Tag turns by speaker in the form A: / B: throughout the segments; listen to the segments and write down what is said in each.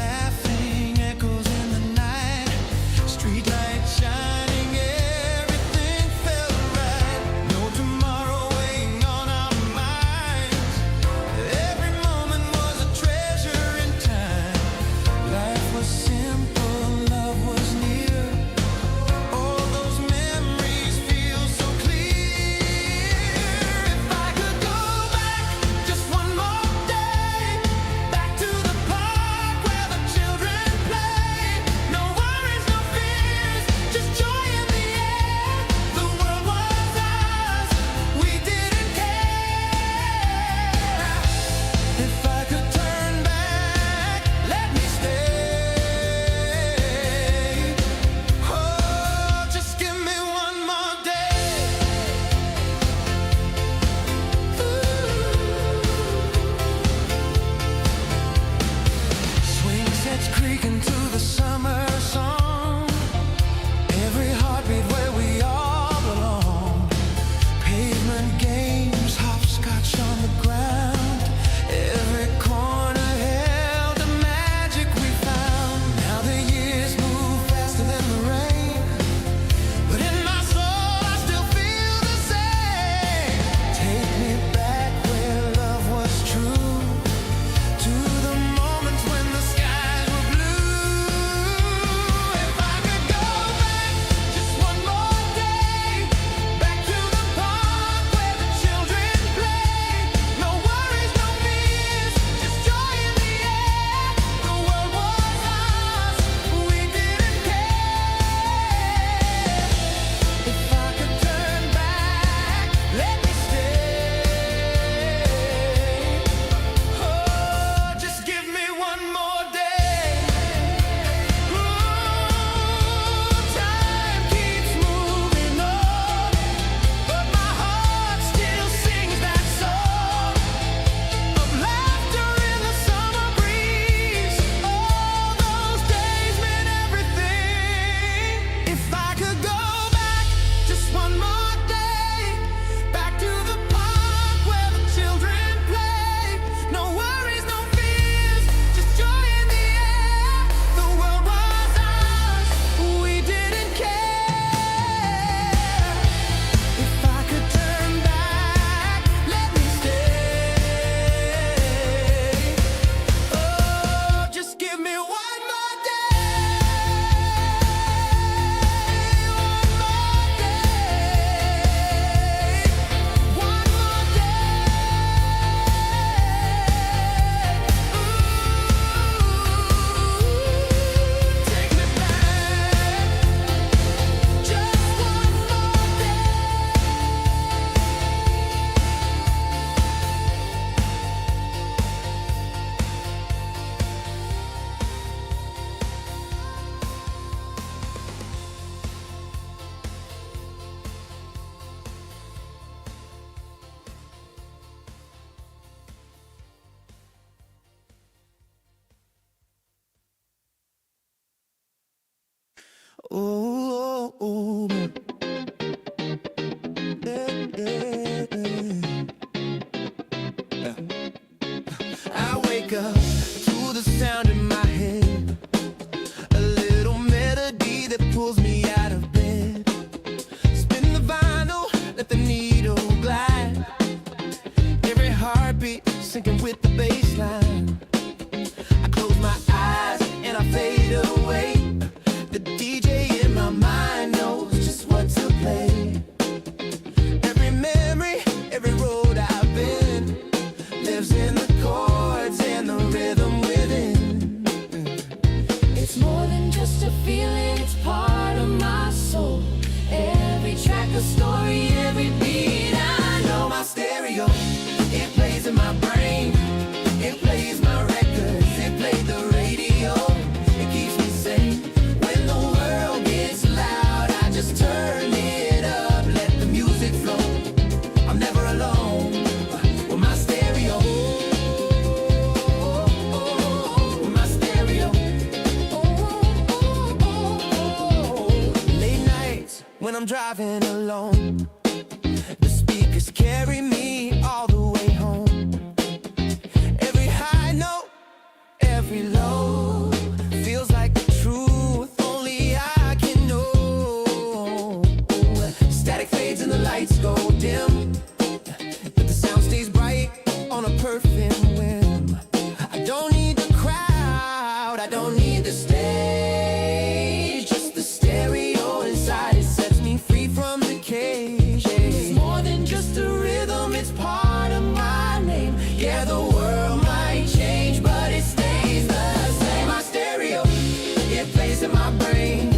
A: laughing echoes in the night. Streetlight shining, everything felt right. No tomorrow weighing on our minds. Every moment was a treasure in time. Life was simple, love was near. All those memories feel so clear. If I could go back just one more day, back to the park where the children play. No worries, no fears, just joy in the air. The world was ours, we didn't care. If I could turn back, let me stay. Oh, just give me one more day. Swing sets creaking to the summer song. Every heartbeat where we all belong. Pavement games, hopscotch on the ground. Every corner held the magic we found. Now the years move faster than the rain, but in my soul I still feel the same. Take me back where love was true, to the moments when the skies were blue. If I could go back just one more day, back to the park where the children play. No worries, no fears, just joy in the air. The world was ours, we didn't care. If I could turn back, let me stay. Oh, just give me one more day. Time keeps moving on, but my heart still sings that song of laughter in the summer breeze. All those days meant everything. If I could go back just one more day, back to the park where the children play. No worries, no fears, just joy in the air. The world was ours, we didn't care. If I could turn back, let me stay. Oh, just give me one more day. One more day. One more day. Take me back. Just one more day. Oh, oh, yeah, yeah. I wake up to the sound in my head, a little melody that pulls me out of bed. Spin the vinyl, let the needle glide. Every heartbeat sinking with the bass line. I close my eyes and I fade away. The DJ in my mind knows just what to play. Every memory, every road I've been, lives in the chords and the rhythm within.
B: It's more than just a feeling, it's part of my soul. Every track a story, every beat I know.
A: My stereo, it plays in my brain. It plays my records, it plays the radio. It keeps me sane. When the world gets loud, I just turn it up, let the music flow. I'm never alone with my stereo. With my stereo. Late nights when I'm driving alone, the speakers carry me all the way home. Every high note, every low, lights go dim, but the sound stays bright on a perfect whim. I don't need the crowd, I don't need the stage, just the stereo inside. It sets me free from the cage. It's more than just a rhythm, it's part of my name. Yeah, the world might change, but it stays the same. My stereo, it plays in my brain,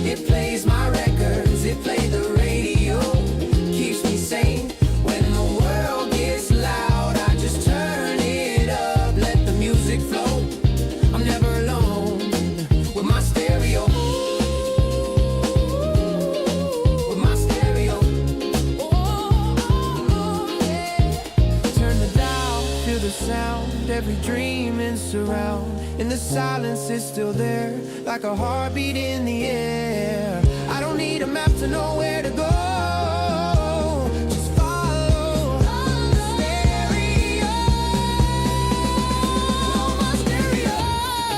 A: it plays my records, it plays the radio, keeps me sane. When the world gets loud, I just turn it up, let the music flow. I'm never alone with my stereo. With my stereo. Turn the dial, feel the sound, every dream in surround. In the silence, it's still there, like a heartbeat in the air. I don't need a map to know where to go. Just follow stereo. My stereo.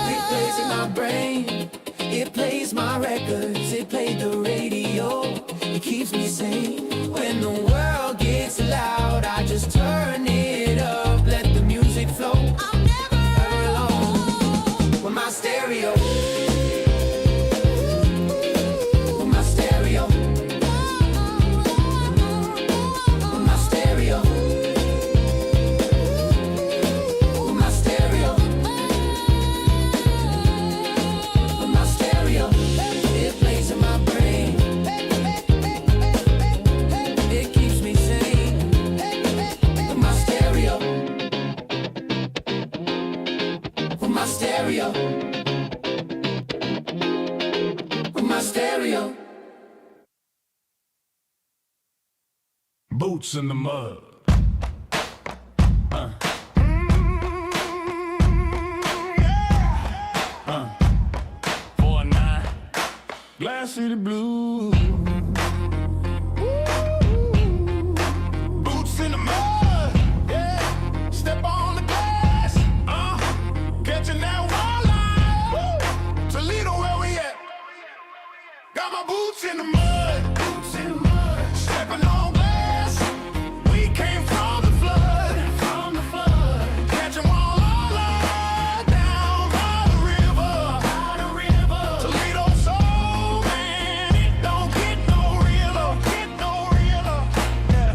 A: It plays in my brain, it plays my records, it plays the radio, it keeps me sane. When the world gets loud, I just turn it up, let the music flow. I'm never alone with my stereo. With my stereo. With my stereo. With my stereo. With my stereo. It plays in my brain, it keeps me sane. With my stereo. With my stereo. With my stereo.
C: Boots in the mud. Yeah. 4-9. Glass City Blues. Boots in the mud. Yeah. Step on the gas. Catching that wildlife. Toledo, where we at? Got my boots in the mud. Boots in the mud. Stepping on glass. We came from the flood. From the flood. Catching walleye down by the river. By the river. Toledo soul, man, it don't get no realer. Get no realer. Yeah.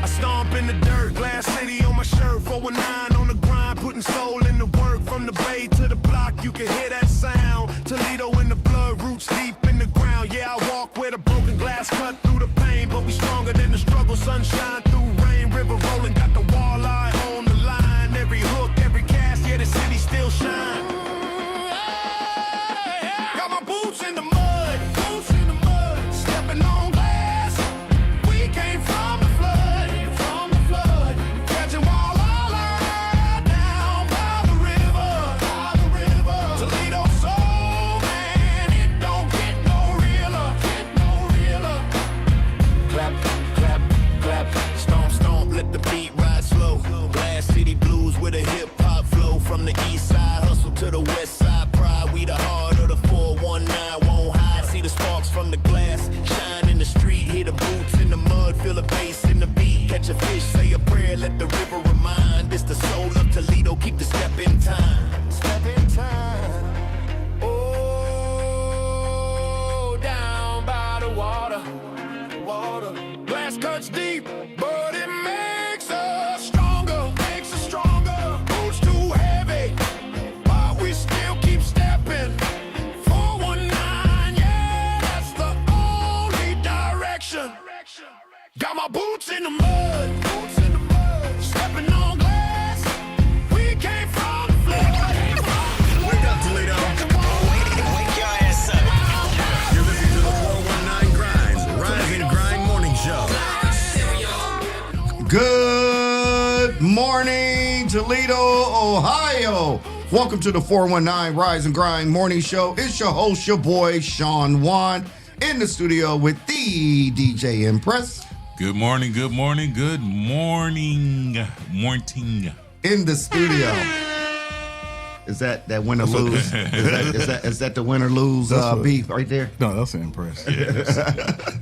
C: I stomp in the dirt. Glass City on my shirt. 419 on the grind. Putting soul in the work. From the bay to the block, you can hear that sound. Toledo in the blood, roots deep in the ground. Yeah, I walk with a broken glass, cut through the pain, but we stronger than the struggle. Sunshine through rain, river rolling, got the walleye on the line. Every hook, every cast, yeah, the city still shine. Got my boots in the mud, boots in the mud, stepping on glass. We came from the flood, from the flood, catching walleye down by the river, by the river. Toledo soul, man, it don't get no realer, get no realer. Clap, clap, clap, stomp, stomp, let the beat ride slow. Glass City Blues with a hip hop flow. From the east side, hustle to the west side, pride. We the heart of the 419, won't hide. See the sparks from the glass, shine in the street. Hear the boots in the mud, feel the bass in the beat. Catch a fish, say a prayer, let the river remind. This the soul of Toledo, keep the step in time. Step in time. Oh, down by the water, water. Glass cuts deep, but it makes us stronger, makes us stronger. Boots too heavy, but we still keep stepping. 419, yeah, that's the only direction. Got my boots in the mud, boots in the mud, stepping on glass. We came from the flood. Wake up, Toledo.
D: Wake your ass up.
C: You're listening to the 419 Grind, Rise and Grind Morning Show.
E: Good morning, Toledo, Ohio. Welcome to the 419 Rise and Grind Morning Show. It's your host, your boy, Shawn Juan, in the studio with the DJ Mpress.
F: Good morning, good morning, good morning. Morning.
E: In the studio Is that win or lose? Is that the win or lose beef right there?
G: No, that's an Mpress.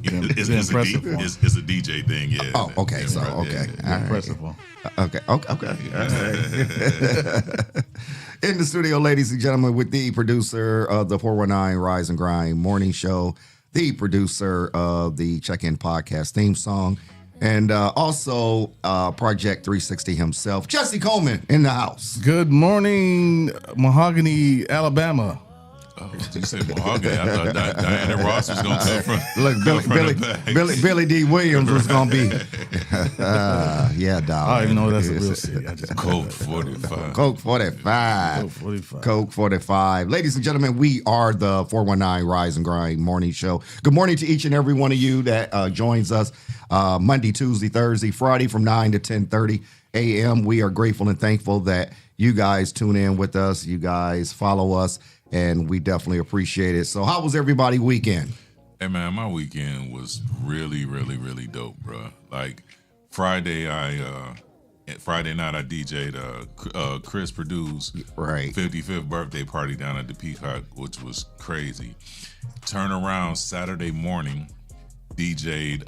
F: It's a DJ thing, yeah.
E: Oh, okay.
F: Yeah,
E: So,
F: right,
E: okay.
F: yeah.
E: All right.
G: Impressive one.
E: Okay. All right. In the studio, ladies and gentlemen, with the producer of the 419 Rise and Grind morning show, the producer of the Check-In podcast theme song, and also Project 360 himself, Jesse Coleman in the house.
G: Good morning, Mahogany, Alabama.
F: Oh, you said Mahogany. I thought Diana Ross was going to come from.
E: Look, Billy D. Williams was going to be. Yeah, dog.
G: I don't even know that's a real city. I just
F: Coke 45.
E: Coke 45.
G: Coke 45.
E: Coke 45. Ladies and gentlemen, we are the 419 Rise and Grind morning show. Good morning to each and every one of you that joins us Monday, Tuesday, Thursday, Friday from 9 to 10:30 a.m. We are grateful and thankful that you guys tune in with us. You guys follow us, and we definitely appreciate it. So how was everybody weekend?
F: Hey, man, my weekend was really, really, really dope, bro. Like, Friday night I DJ'd Chris Purdue's
E: Right.
F: 55th birthday party down at the Peacock, which was crazy. Turn around Saturday morning, DJ'd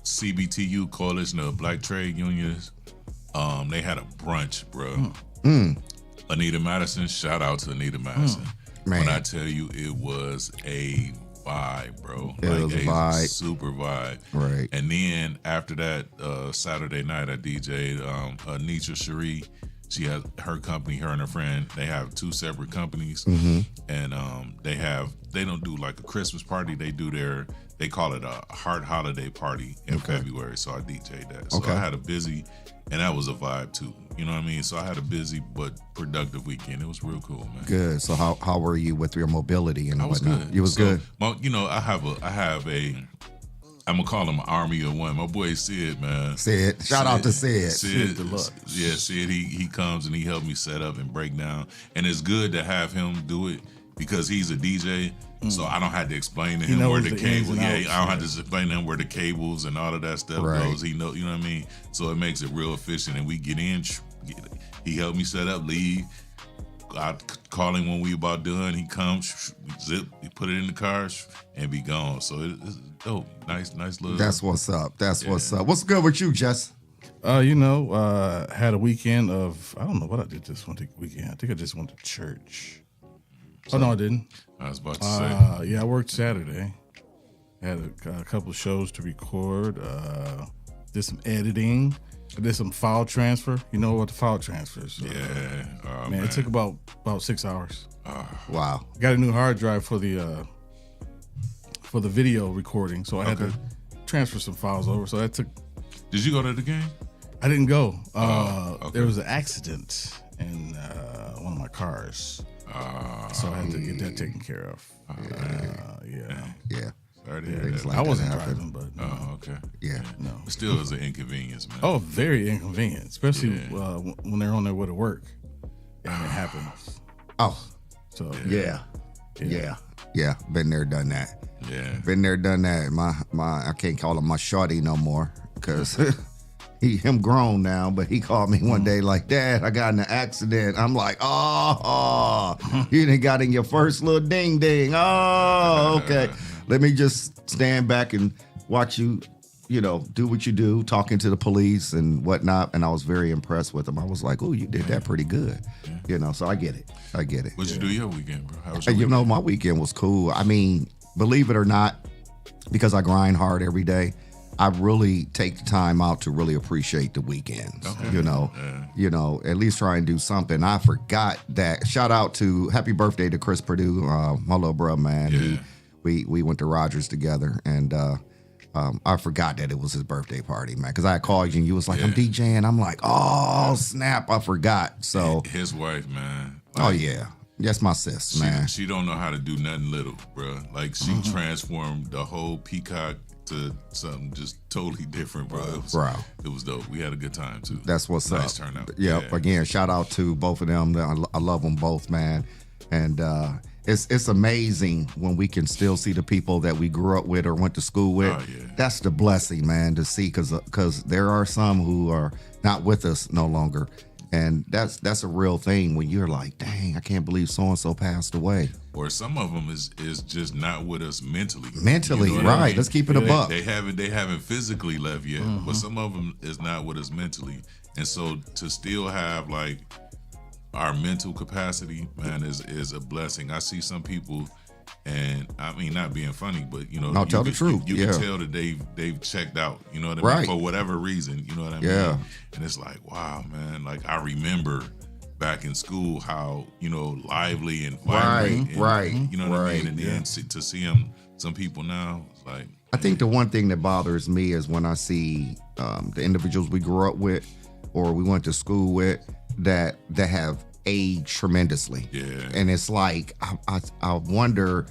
F: CBTU, Coalition of Black Trade Unions. They had a brunch, bro. Anita Madison, shout out to Anita Madison.
E: Man.
F: When I tell you, it was a vibe, bro.
E: It was a vibe.
F: Super vibe.
E: Right.
F: And then after that, Saturday night, I DJ'd Anisha Cherie. She has her company, her and her friend. They have two separate companies, and they don't do like a Christmas party. They call it a Heart Holiday Party in February. So I DJ'd that. So I had a busy, and that was a vibe too. You know what I mean? So I had a busy but productive weekend. It was real cool, man.
E: Good. So how were you with your mobility and
F: I was
E: whatnot?
F: good.
E: You was good.
F: You know, I have a. I'm gonna call him Army of One. My boy Sid, man.
E: Sid. Shout out to Sid.
F: Sid
G: Deluxe.
F: Yeah, Sid. He comes and he helped me set up and break down. And it's good to have him do it because he's a DJ. So I don't have to explain to him where
G: knows
F: the
G: the ins
F: cable.
G: and
F: Yeah,
G: outs,
F: I don't have to explain to him where the cables and all of that stuff
E: Right.
F: goes. He know, you know what I mean. So it makes it real efficient. And we get in. He helped me set up, leave. I call him when we about done. He comes, zip, he put it in the car, and be gone. So it's dope. Nice little.
E: That's what's up. That's what's up. What's good with you, Jess?
G: Had a weekend of, I don't know what I did this weekend. I think I just went to church. Oh, no, I didn't.
F: I was about to say.
G: Yeah, I worked Saturday. Had a couple of shows to record. Did some editing. I did some file transfer. You know what the file transfer is?
F: Yeah.
G: Man, it took about 6 hours.
E: Wow.
G: Got a new hard drive for the video recording, so I had to transfer some files over. So that took.
F: Did you go to the game?
G: I didn't go.
F: Okay.
G: There was an accident in one of my cars, so I had to get that taken care of.
E: Yeah.
F: Sorry to
G: Yeah,
F: hear that.
G: I wasn't
E: that happen.
G: driving, but
F: Oh, okay.
E: Yeah.
G: no.
F: It still is an inconvenience, man.
G: Oh, very inconvenient, especially when they're on their way to work and it happens.
E: Oh,
G: So
E: yeah. Yeah. Been there, done that.
F: Yeah.
E: Been there, done that. My I can't call him my shorty no more because him grown now, but he called me one day like, Dad, I got in an accident. I'm like, oh, you done got in your first little ding ding. Oh, okay. Let me just stand back and watch you, do what you do, talking to the police and whatnot. And I was very impressed with him. I was like, oh, you did that pretty good. So I get it.
F: What'd you do your weekend, bro? How was your weekend?
E: My weekend was cool. I mean, believe it or not, because I grind hard every day, I really take the time out to really appreciate the weekends.
F: Okay.
E: At least try and do something. I forgot that. Shout out to happy birthday to Chris Purdue, my little bro, man.
F: Yeah.
E: We went to Rogers together, and I forgot that it was his birthday party, man. Because I called you and you was like, I'm DJing. I'm like, oh snap, I forgot. So
F: his wife, man.
E: oh yeah, that's my sis, man.
F: She don't know how to do nothing little, bro. Like she transformed the whole Peacock to something just totally different, bro. It was dope. We had a good time too.
E: That's what's
F: nice
E: up.
F: turnout.
E: Yep.
F: Yeah.
E: Again, shout out to both of them. I love them both, man. And it's amazing when we can still see the people that we grew up with or went to school with.
F: Oh, yeah.
E: That's the blessing, man, to see, because there are some who are not with us no longer. And that's a real thing when you're like, dang, I can't believe so and so passed away.
F: Or some of them is just not with us mentally.
E: Mentally,
F: You know what I
E: right?
F: mean?
E: Let's keep it a buck.
F: They haven't physically left yet, but some of them is not with us mentally. And so to still have like our mental capacity, man, is a blessing. I see some people, and I mean, not being funny, but you know,
E: No, tell the truth.
F: You
E: Yeah.
F: can tell that they've checked out. You know what I mean?
E: Right.
F: For whatever reason, you know what I mean?
E: Yeah.
F: And it's like, wow, man. Like I remember back in school how, you know, lively and vibrant, and,
E: right,
F: you know what I
E: right,
F: mean? And then to see them, some people now, it's like,
E: I think the one thing that bothers me is when I see the individuals we grew up with or we went to school with that have aged tremendously.
F: Yeah.
E: And it's like, I wonder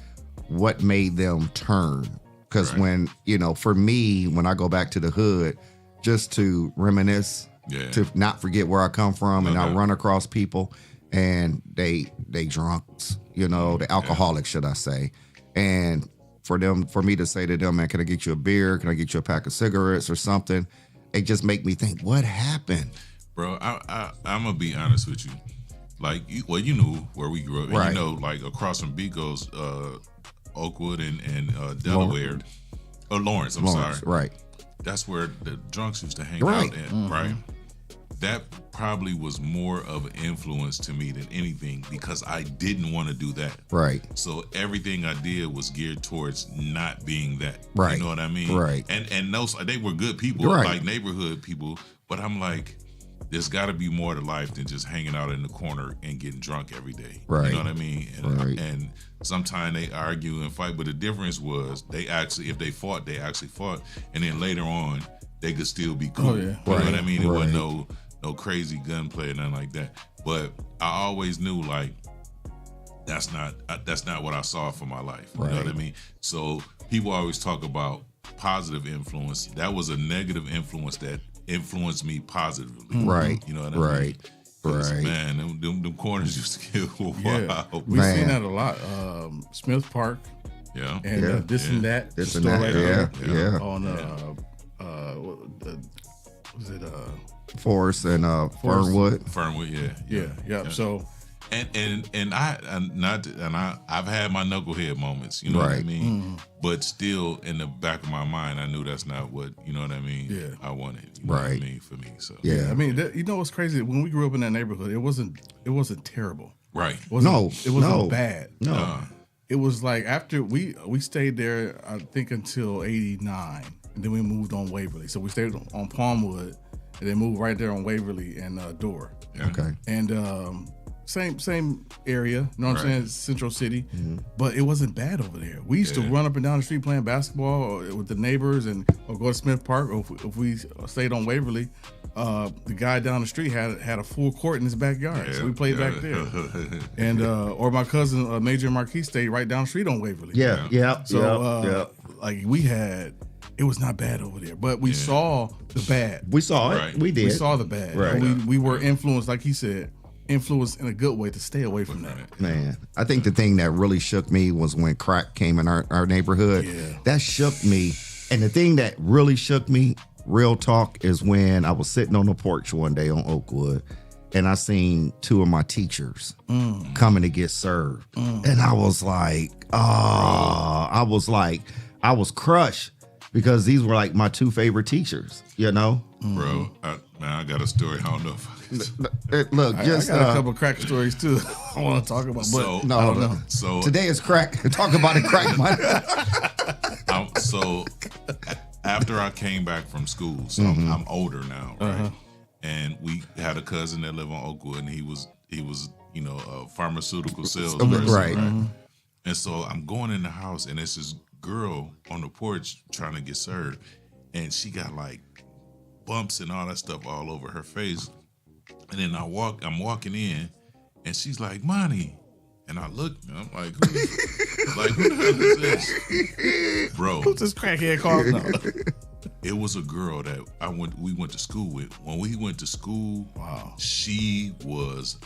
E: what made them turn. Because when, you know, for me, when I go back to the hood, just to reminisce,
F: Yeah.
E: to not forget where I come from, and I
F: Okay.
E: run across people and they drunks, you know, the alcoholics, should I say. And for me to say to them, man, can I get you a beer? Can I get you a pack of cigarettes or something? It just make me think, what happened?
F: bro, I'm gonna be honest with you. Like, you knew where we grew up, and
E: Right.
F: you know, like across from Beco's, Oakwood and Delaware, or Lawrence. I'm
E: Lawrence,
F: sorry.
E: right.
F: That's where the drunks used to hang
E: Right.
F: out at, right? That probably was more of an influence to me than anything because I didn't want to do that.
E: Right.
F: So everything I did was geared towards not being that.
E: Right.
F: You know what I mean?
E: Right.
F: And those, they were good people,
E: Right.
F: like neighborhood people. But I'm like, there's got to be more to life than just hanging out in the corner and getting drunk every day.
E: Right.
F: You know what I mean? And,
E: Right.
F: and sometimes they argue and fight, but the difference was they actually, if they fought, they actually fought, and then later on they could still be cool.
G: Oh, yeah.
F: You know what I
E: Right.
F: mean? It wasn't
E: Right.
F: no crazy gunplay or nothing like that. But I always knew like that's not what I saw for my life. You know what I
E: Right.
F: mean? So people always talk about positive influence. That was a negative influence that influenced me positively.
E: Right.
F: You know what I mean?
E: Right.
F: 'Cause,
E: Right.
F: Man, them corners used to get wild.
G: Yeah, we've
E: Man.
G: seen that a lot. Smith Park
F: Yeah.
G: and
E: Yeah.
G: this and that.
E: This
G: the
E: and
G: store
E: that.
G: right
E: Yeah.
G: there
E: Yeah.
G: On was it
E: Forest and Fernwood.
F: Fernwood, yeah.
G: yeah. So
F: And I've had my knucklehead moments, you know what I
E: Right.
F: mean? But still in the back of my mind, I knew that's not what, you know what I mean?
G: Yeah.
F: I wanted, you know what I
E: Right.
F: mean, for me. So
E: Yeah.
G: I mean, you know what's crazy? When we grew up in that neighborhood, it wasn't terrible.
F: Right.
G: It wasn't,
E: No,
G: it wasn't
E: no.
G: bad.
E: No.
G: It was like after we stayed there, I think until '89, and then we moved on Waverly. So we stayed on Palmwood, and then moved right there on Waverly and Door.
F: Yeah.
E: Okay.
G: And same area, you know what I'm
F: Right.
G: saying? Central City, but it wasn't bad over there. We used to run up and down the street playing basketball with the neighbors, or go to Smith Park, or if we stayed on Waverly, the guy down the street had a full court in his backyard, so we played back there. And or my cousin Major and Marquis stayed right down the street on Waverly.
E: Yeah. Yeah.
G: So like it was not bad over there, but we saw the bad.
E: We saw it.
F: Right.
E: We did.
G: We saw the bad.
E: Right.
G: And we were influenced, like he said, influenced in a good way to stay away from that.
E: Man, I think the thing that really shook me was when crack came in our neighborhood.
G: Yeah.
E: That shook me. And the thing that really shook me, real talk, is when I was sitting on the porch one day on Oakwood and I seen two of my teachers coming to get served. And I was like, I was crushed because these were like my two favorite teachers, you know?
F: Bro, I got a story. I don't know if
E: Look, just
G: I got a couple crack stories too. I want to talk about, but
F: So-
E: no,
G: I don't know.
F: so
E: today is crack. Talk about it, crack month.
F: so after I came back from school, so I'm older now, right? And we had a cousin that lived on Oakwood, and he was a pharmaceutical salesperson,
E: Right.
F: And so I'm going in the house, and it's this girl on the porch trying to get served, and she got like bumps and all that stuff all over her face. And then I'm walking in, and she's like, "Monty," and I look, and I'm like, who the hell is this, bro?
G: Who's this crackhead called? No.
F: It was a girl that we went to school with. When we went to school,
G: Wow.
F: she was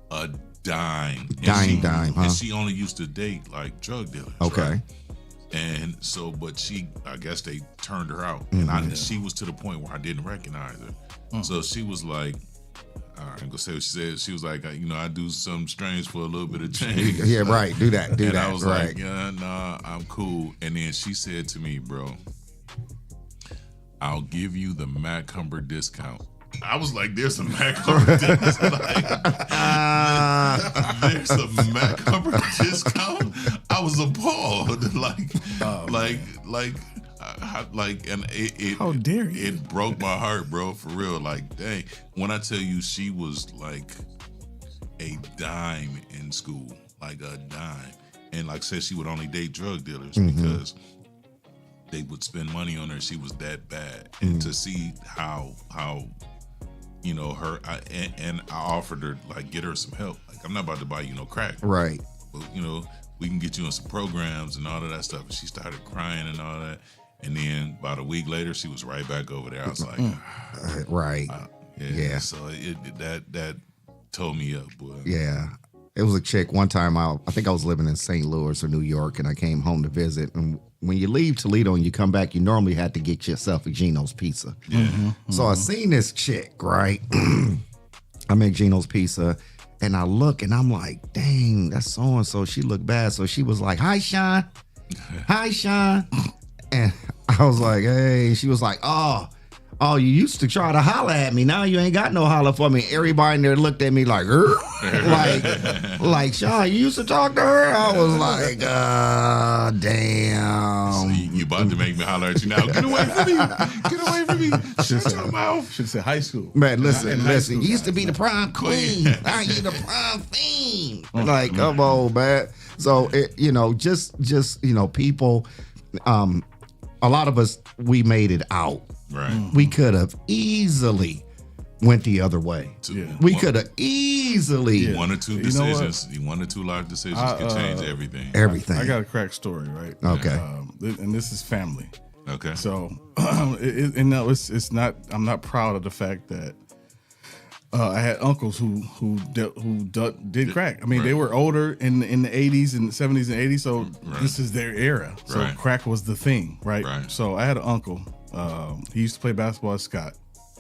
F: a dime.
E: Dime, huh?
F: And she only used to date like drug dealers.
E: Okay.
F: right? And so, but I guess they turned her out. And she was to the point where I didn't recognize her. So she was like, I ain't gonna say what she said. She was like, I do something strange for a little bit of change.
E: Yeah, right. Do that.
F: And
E: that.
F: I was
E: right.
F: like, yeah, nah, I'm cool. And then she said to me, bro, I'll give you the Macumber discount. I was like, there's a Macumber discount. There's a Macumber discount. I was appalled. And it
G: How dare you?
F: It broke my heart, bro, for real. Like, dang. When I tell you she was like a dime in school, like a dime. And like I said, she would only date drug dealers because they would spend money on her. She was that bad. And to see how her, and I offered her, like, get her some help. Like, I'm not about to buy you no crack.
E: Right.
F: But, we can get you on some programs and all of that stuff. And she started crying and all that. And then about a week later, she was right back over there. I was like,
E: right. Yeah.
F: So that told me up, boy.
E: Yeah. It was a chick one time. I think I was living in St. Louis or New York, and I came home to visit. And when you leave Toledo and you come back, you normally had to get yourself a Gino's pizza.
F: Yeah.
E: So I seen this chick, right? I make Gino's pizza, and I look, and I'm like, dang, that's so-and-so. She looked bad. So she was like, hi, Shawn. Hi, Shawn. And I was like, hey. She was like, oh, you used to try to holler at me. Now you ain't got no holler for me. Everybody in there looked at me like, like, Shawn, you used to talk to her? I was like, damn.
F: So you about to make me holler at you now. Get away from me. Get away from me. Shut your mouth.
G: Should have said high school.
E: Man, listen. You used to be the prom queen. Now you the prom fiend. Like, come on, man. So, people, a lot of us, we made it out.
F: Right.
E: We could have easily went the other way. We could have easily.
F: One or two decisions. One or two life decisions can change everything.
E: Everything.
G: I got a crack story, right?
E: Okay.
G: And this is family.
F: Okay.
G: So, it's not. I'm not proud of the fact that I had uncles who did crack. I mean, they were older in the 80s and 70s and 80s, so this is their era. So crack was the thing, right? So I had an uncle. He used to play basketball at Scott.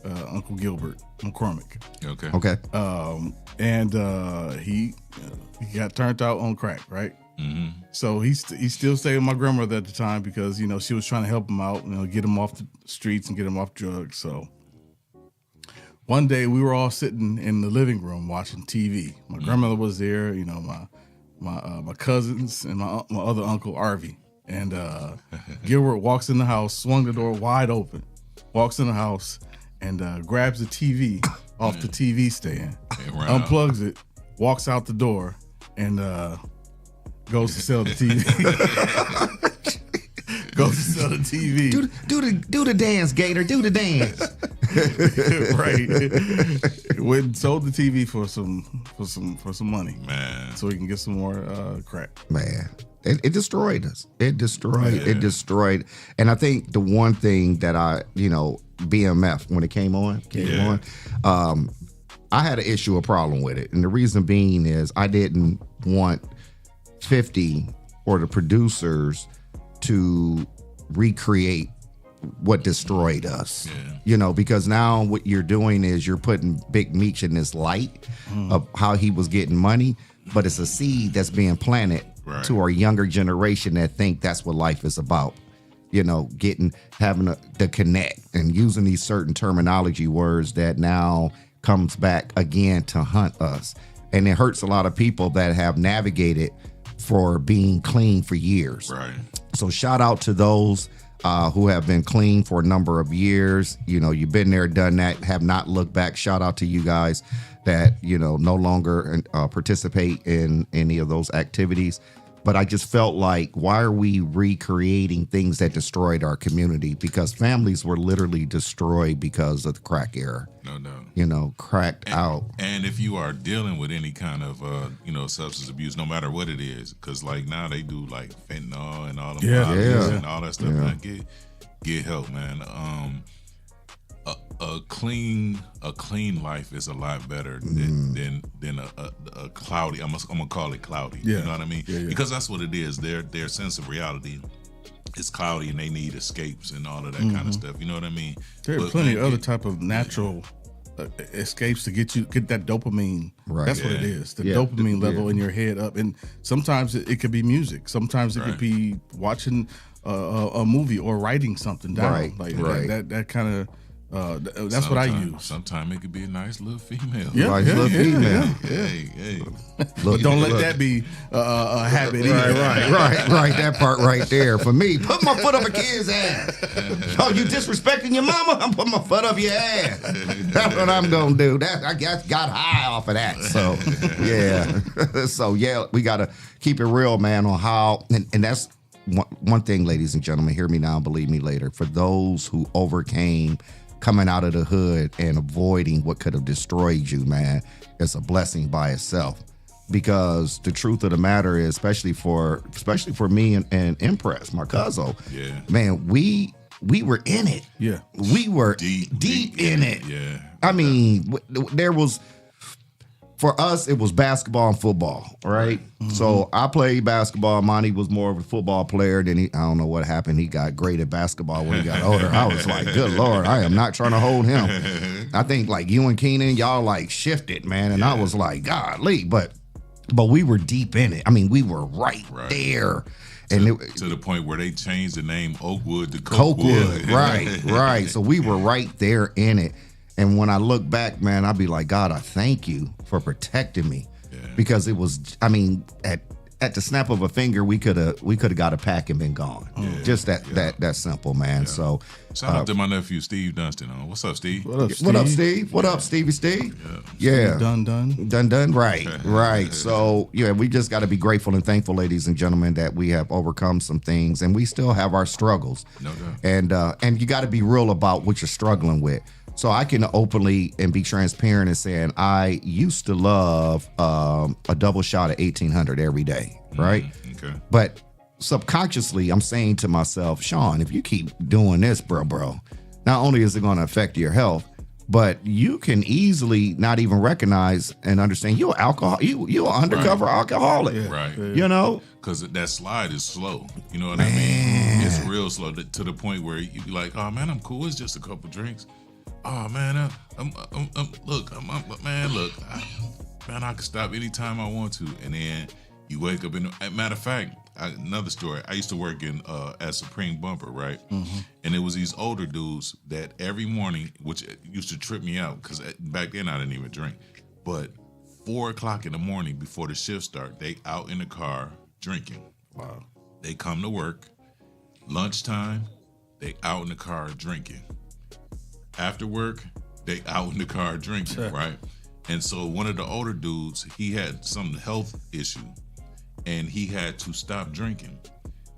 G: Uncle Gilbert McCormick.
E: Okay.
G: And he got turned out on crack, right? Mm-hmm. So he still stayed with my grandmother at the time because she was trying to help him out, get him off the streets and get him off drugs. So one day we were all sitting in the living room watching TV. My grandmother was there, my cousins and my other uncle Arvie. And Gilbert walks in the house, swung the door wide open, walks in the house and grabs the TV off the TV stand, unplugs it, walks out the door, and goes to sell the TV. Goes to sell the TV.
E: Do the dance, Gator. Do the dance.
G: Right. Went and sold the TV for some money,
F: man,
G: so we can get some more crack.
E: Man, it destroyed us. It destroyed. And I think the one thing that BMF when it came on, I had an issue, a problem with it, and the reason being is I didn't want 50 or the producers to recreate what destroyed us. Because now what you're doing is you're putting Big Meech in this light of how he was getting money, but it's a seed that's being planted to our younger generation that think that's what life is about. Having the connect and using these certain terminology words that now comes back again to hunt us. And it hurts a lot of people that have navigated for being clean for years.
F: Right.
E: So shout out to those who have been clean for a number of years. You've been there, done that, have not looked back. Shout out to you guys that, no longer participate in any of those activities. But I just felt like, why are we recreating things that destroyed our community? Because families were literally destroyed because of the crack era.
F: No.
E: Cracked out.
F: And if you are dealing with any kind of, substance abuse, no matter what it is, because like now they do like fentanyl and all the and all that stuff. Man, get help, man. A clean life is a lot better than a cloudy. I'm gonna call it cloudy.
G: Yeah.
F: You know what I mean?
G: Yeah.
F: Because that's what it is. Their sense of reality is cloudy, and they need escapes and all of that kind of stuff. You know what I mean?
G: There are plenty of other type of natural escapes to get that dopamine.
E: Right.
G: That's what it
F: Yeah.
G: is. The
E: Yeah.
G: dopamine level
E: Yeah.
G: in your head up, and sometimes it could be music. Sometimes it could be watching a movie or writing something down.
E: Right.
G: Like
E: Right.
G: that kind of. That's what I use.
F: Sometimes it could be a nice little female.
G: Yeah,
E: Nice little female.
F: Hey.
E: Look,
G: But don't let
E: look.
G: that be a habit either.
E: Right. That part right there for me. Put my foot up a kid's ass. Oh, you disrespecting your mama? I'm putting my foot up your ass. That's what I'm gonna do. I got high off of that. So yeah. So yeah, we gotta keep it real, man, on how and that's one thing, ladies and gentlemen. Hear me now, believe me later. For those who overcame coming out of the hood and avoiding what could have destroyed you, man, it's a blessing by itself. Because the truth of the matter is, especially for me and Mpress, my cousin, man, we were in it.
G: Yeah.
E: We were deep in it. I mean, there was, for us, it was basketball and football, right? So I played basketball. Monty was more of a football player. Then I don't know what happened. He got great at basketball when he got older. I was like, good Lord, I am not trying to hold him. I think like you and Keenan, y'all like shifted, man. And I was like, golly, but we were deep in it. I mean, we were right. there. And
F: to the point where they changed the name Oakwood to
E: Cokewood. Right. So we were right there in it. And when I look back, man, I'd be like, God, I thank you for protecting me. Because it was, I mean, at the snap of a finger, we could have got a pack and been gone. Just that simple, man. So
F: shout out to my nephew Steve Dunston. What's up, Steve?
G: What up, Steve?
E: What up, Steve? What up, Stevie Steve? Yeah. Done. Right. So yeah, we just got to be grateful and thankful, ladies and gentlemen, that we have overcome some things, and we still have our struggles.
F: No doubt.
E: And you got to be real about what you're struggling with. So I can openly and be transparent and saying I used to love a double shot of 1800 every day, right?
F: Okay.
E: But subconsciously, I'm saying to myself, Shawn, if you keep doing this, bro, not only is it going to affect your health, but you can easily not even recognize and understand you're you're an undercover alcoholic,
F: Right.
E: You know?
F: Because that slide is slow. You know what I mean? It's real slow to the point where you be like, oh man, I'm cool. It's just a couple drinks. Oh man, I can stop anytime I want to. And then you wake up matter of fact, another story. I used to work in at Supreme Bumper, right? And it was these older dudes that every morning, which used to trip me out because back then I didn't even drink. But 4:00 in the morning before the shift start, they out in the car drinking.
G: Wow.
F: They come to work, lunchtime, they out in the car drinking. After work, they out in the car drinking, right? And so one of the older dudes, he had some health issue and he had to stop drinking.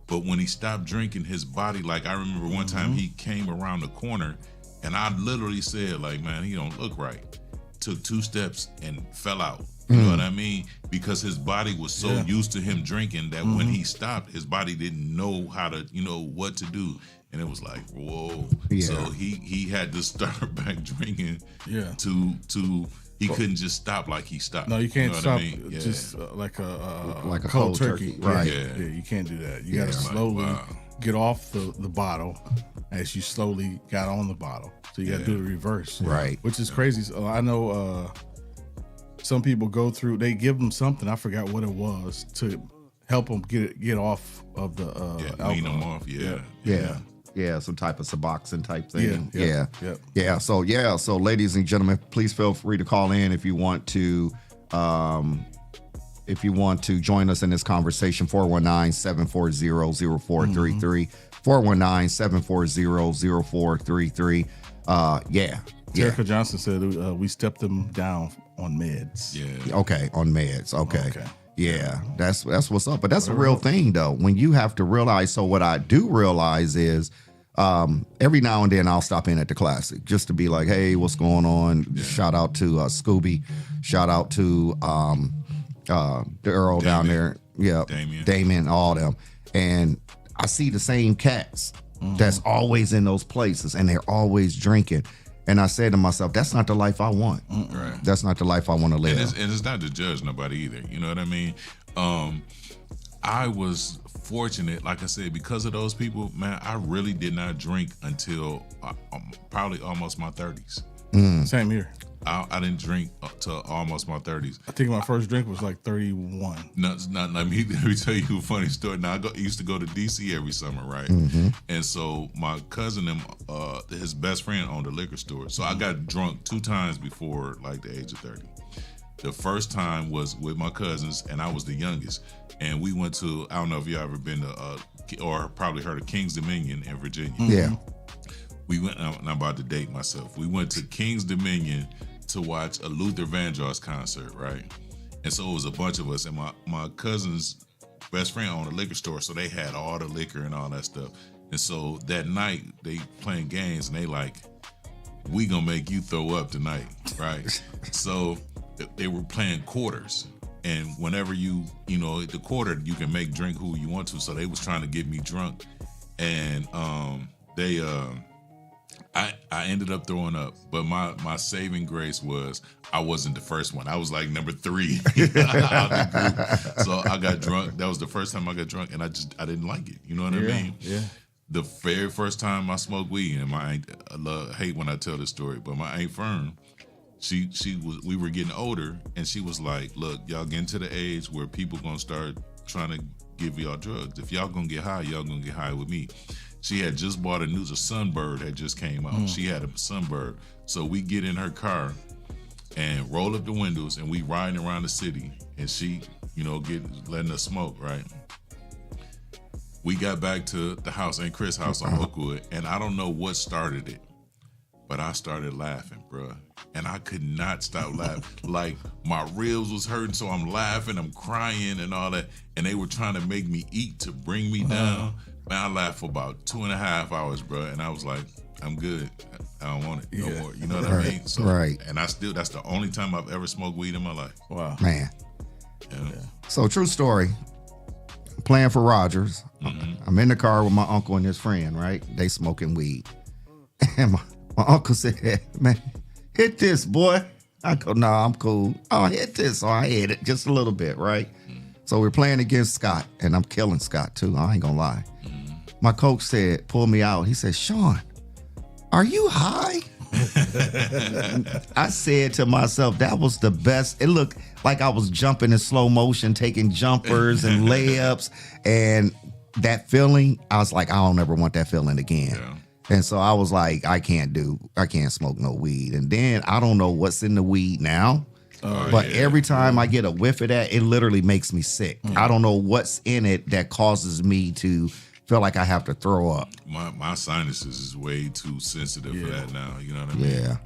F: But when he stopped drinking, his body, like I remember one time he came around the corner and I literally said, like, man, he don't look right. Took 2 steps and fell out. You know what I mean? Because his body was so used to him drinking that when he stopped, his body didn't know how to, what to do. And it was like, whoa.
E: Yeah.
F: So he had to start back drinking
G: Yeah.
F: to he couldn't just stop like he stopped.
G: No, you can't
F: know
G: stop
F: what I mean? Yeah.
G: just like a
E: Like a
G: cold
E: cold
G: turkey.
E: turkey. Right.
G: Yeah, you can't do that. You got to slowly
F: wow.
G: get off the bottle as you slowly got on the bottle. So you got to do the reverse.
E: Right.
G: Which is crazy. So I know some people go through, they give them something, I forgot what it was, to help them get off of the alcohol.
F: Wean them off.
E: Yeah, some type of Suboxone type thing.
G: Yeah.
E: So ladies and gentlemen, please feel free to call in if you want to join us in this conversation. 419-740-0433. 419-740-0433.
G: Terica Johnson said we stepped them down on meds.
F: Yeah.
E: Okay, on meds. Okay.
G: Okay.
E: Yeah, that's what's up. But that's a real thing, though. When you have to realize, so what I do realize is every now and then I'll stop in at the Classic just to be like, hey, what's going on? Yeah. Shout out to Scooby. Shout out to the Earl down there. Yeah, Damien, all them. And I see the same cats that's always in those places, and they're always drinking. And I said to myself, that's not the life I want.
F: Right.
E: That's not the life I want to live.
F: And it's not to judge nobody either. You know what I mean? I was fortunate, like I said, because of those people, man, I really did not drink until probably almost my 30s.
G: Same here.
F: I didn't drink till almost my 30s.
G: I think my first drink was like 31.
F: Let me tell you a funny story. Now, I used to go to D.C. every summer, right? And so my cousin, his best friend owned a liquor store. So I got drunk 2 times before like the age of 30. The first time was with my cousins, and I was the youngest. And we went to, I don't know if you ever been to, or probably heard of King's Dominion in Virginia.
E: Yeah.
F: We went, and I'm about to date myself. We went to King's Dominion to watch a Luther Vandross concert, right? And so it was a bunch of us, and my cousin's best friend owned a liquor store, so they had all the liquor and all that stuff. And so that night they playing games, and they like, we gonna make you throw up tonight, right? So they were playing quarters, and whenever you know the quarter, you can make drink who you want to. So they was trying to get me drunk, and I ended up throwing up, but my saving grace was I wasn't the first one. I was like number 3 out the group. So I got drunk. That was the first time I got drunk, and I didn't like it. You know what I mean?
G: Yeah.
F: The very first time I smoked weed, and I hate when I tell this story, but my Aunt Fern, we were getting older, and she was like, look, y'all getting to the age where people gonna start trying to give y'all drugs. If y'all gonna get high, y'all gonna get high with me. She had just bought a Sunbird had just came out. She had a Sunbird. So we get in her car and roll up the windows, and we riding around the city, and she, letting us smoke, right? We got back to the house, Aunt Chris' house on Oakwood, and I don't know what started it, but I started laughing, bruh. And I could not stop laughing. Like, my ribs was hurting, so I'm laughing, I'm crying and all that. And they were trying to make me eat to bring me down. Man, I laughed for about 2.5 hours, bro, and I was like, I'm good. I don't want it no more. You know what I mean? So,
E: right.
F: And that's the only time I've ever smoked weed in my life.
G: Wow.
E: Man.
F: Yeah.
E: So, true story. Playing for Rogers. I'm in the car with my uncle and his friend, right? They smoking weed. And my uncle said, man, hit this, boy. I go, nah, I'm cool. Oh, hit this. So I hit it just a little bit, right? So we're playing against Scott, and I'm killing Scott too. I ain't gonna lie. My coach said, pull me out. He said, Shawn, are you high? I said to myself, that was the best. It looked like I was jumping in slow motion, taking jumpers and layups. And that feeling, I was like, I don't ever want that feeling again.
F: Yeah.
E: And so I was like, I can't smoke no weed. And then I don't know what's in the weed now. But every time I get a whiff of that, it literally makes me sick. I don't know what's in it that causes me to feel like I have to throw up.
F: My sinuses is way too sensitive for that now. You know what I mean?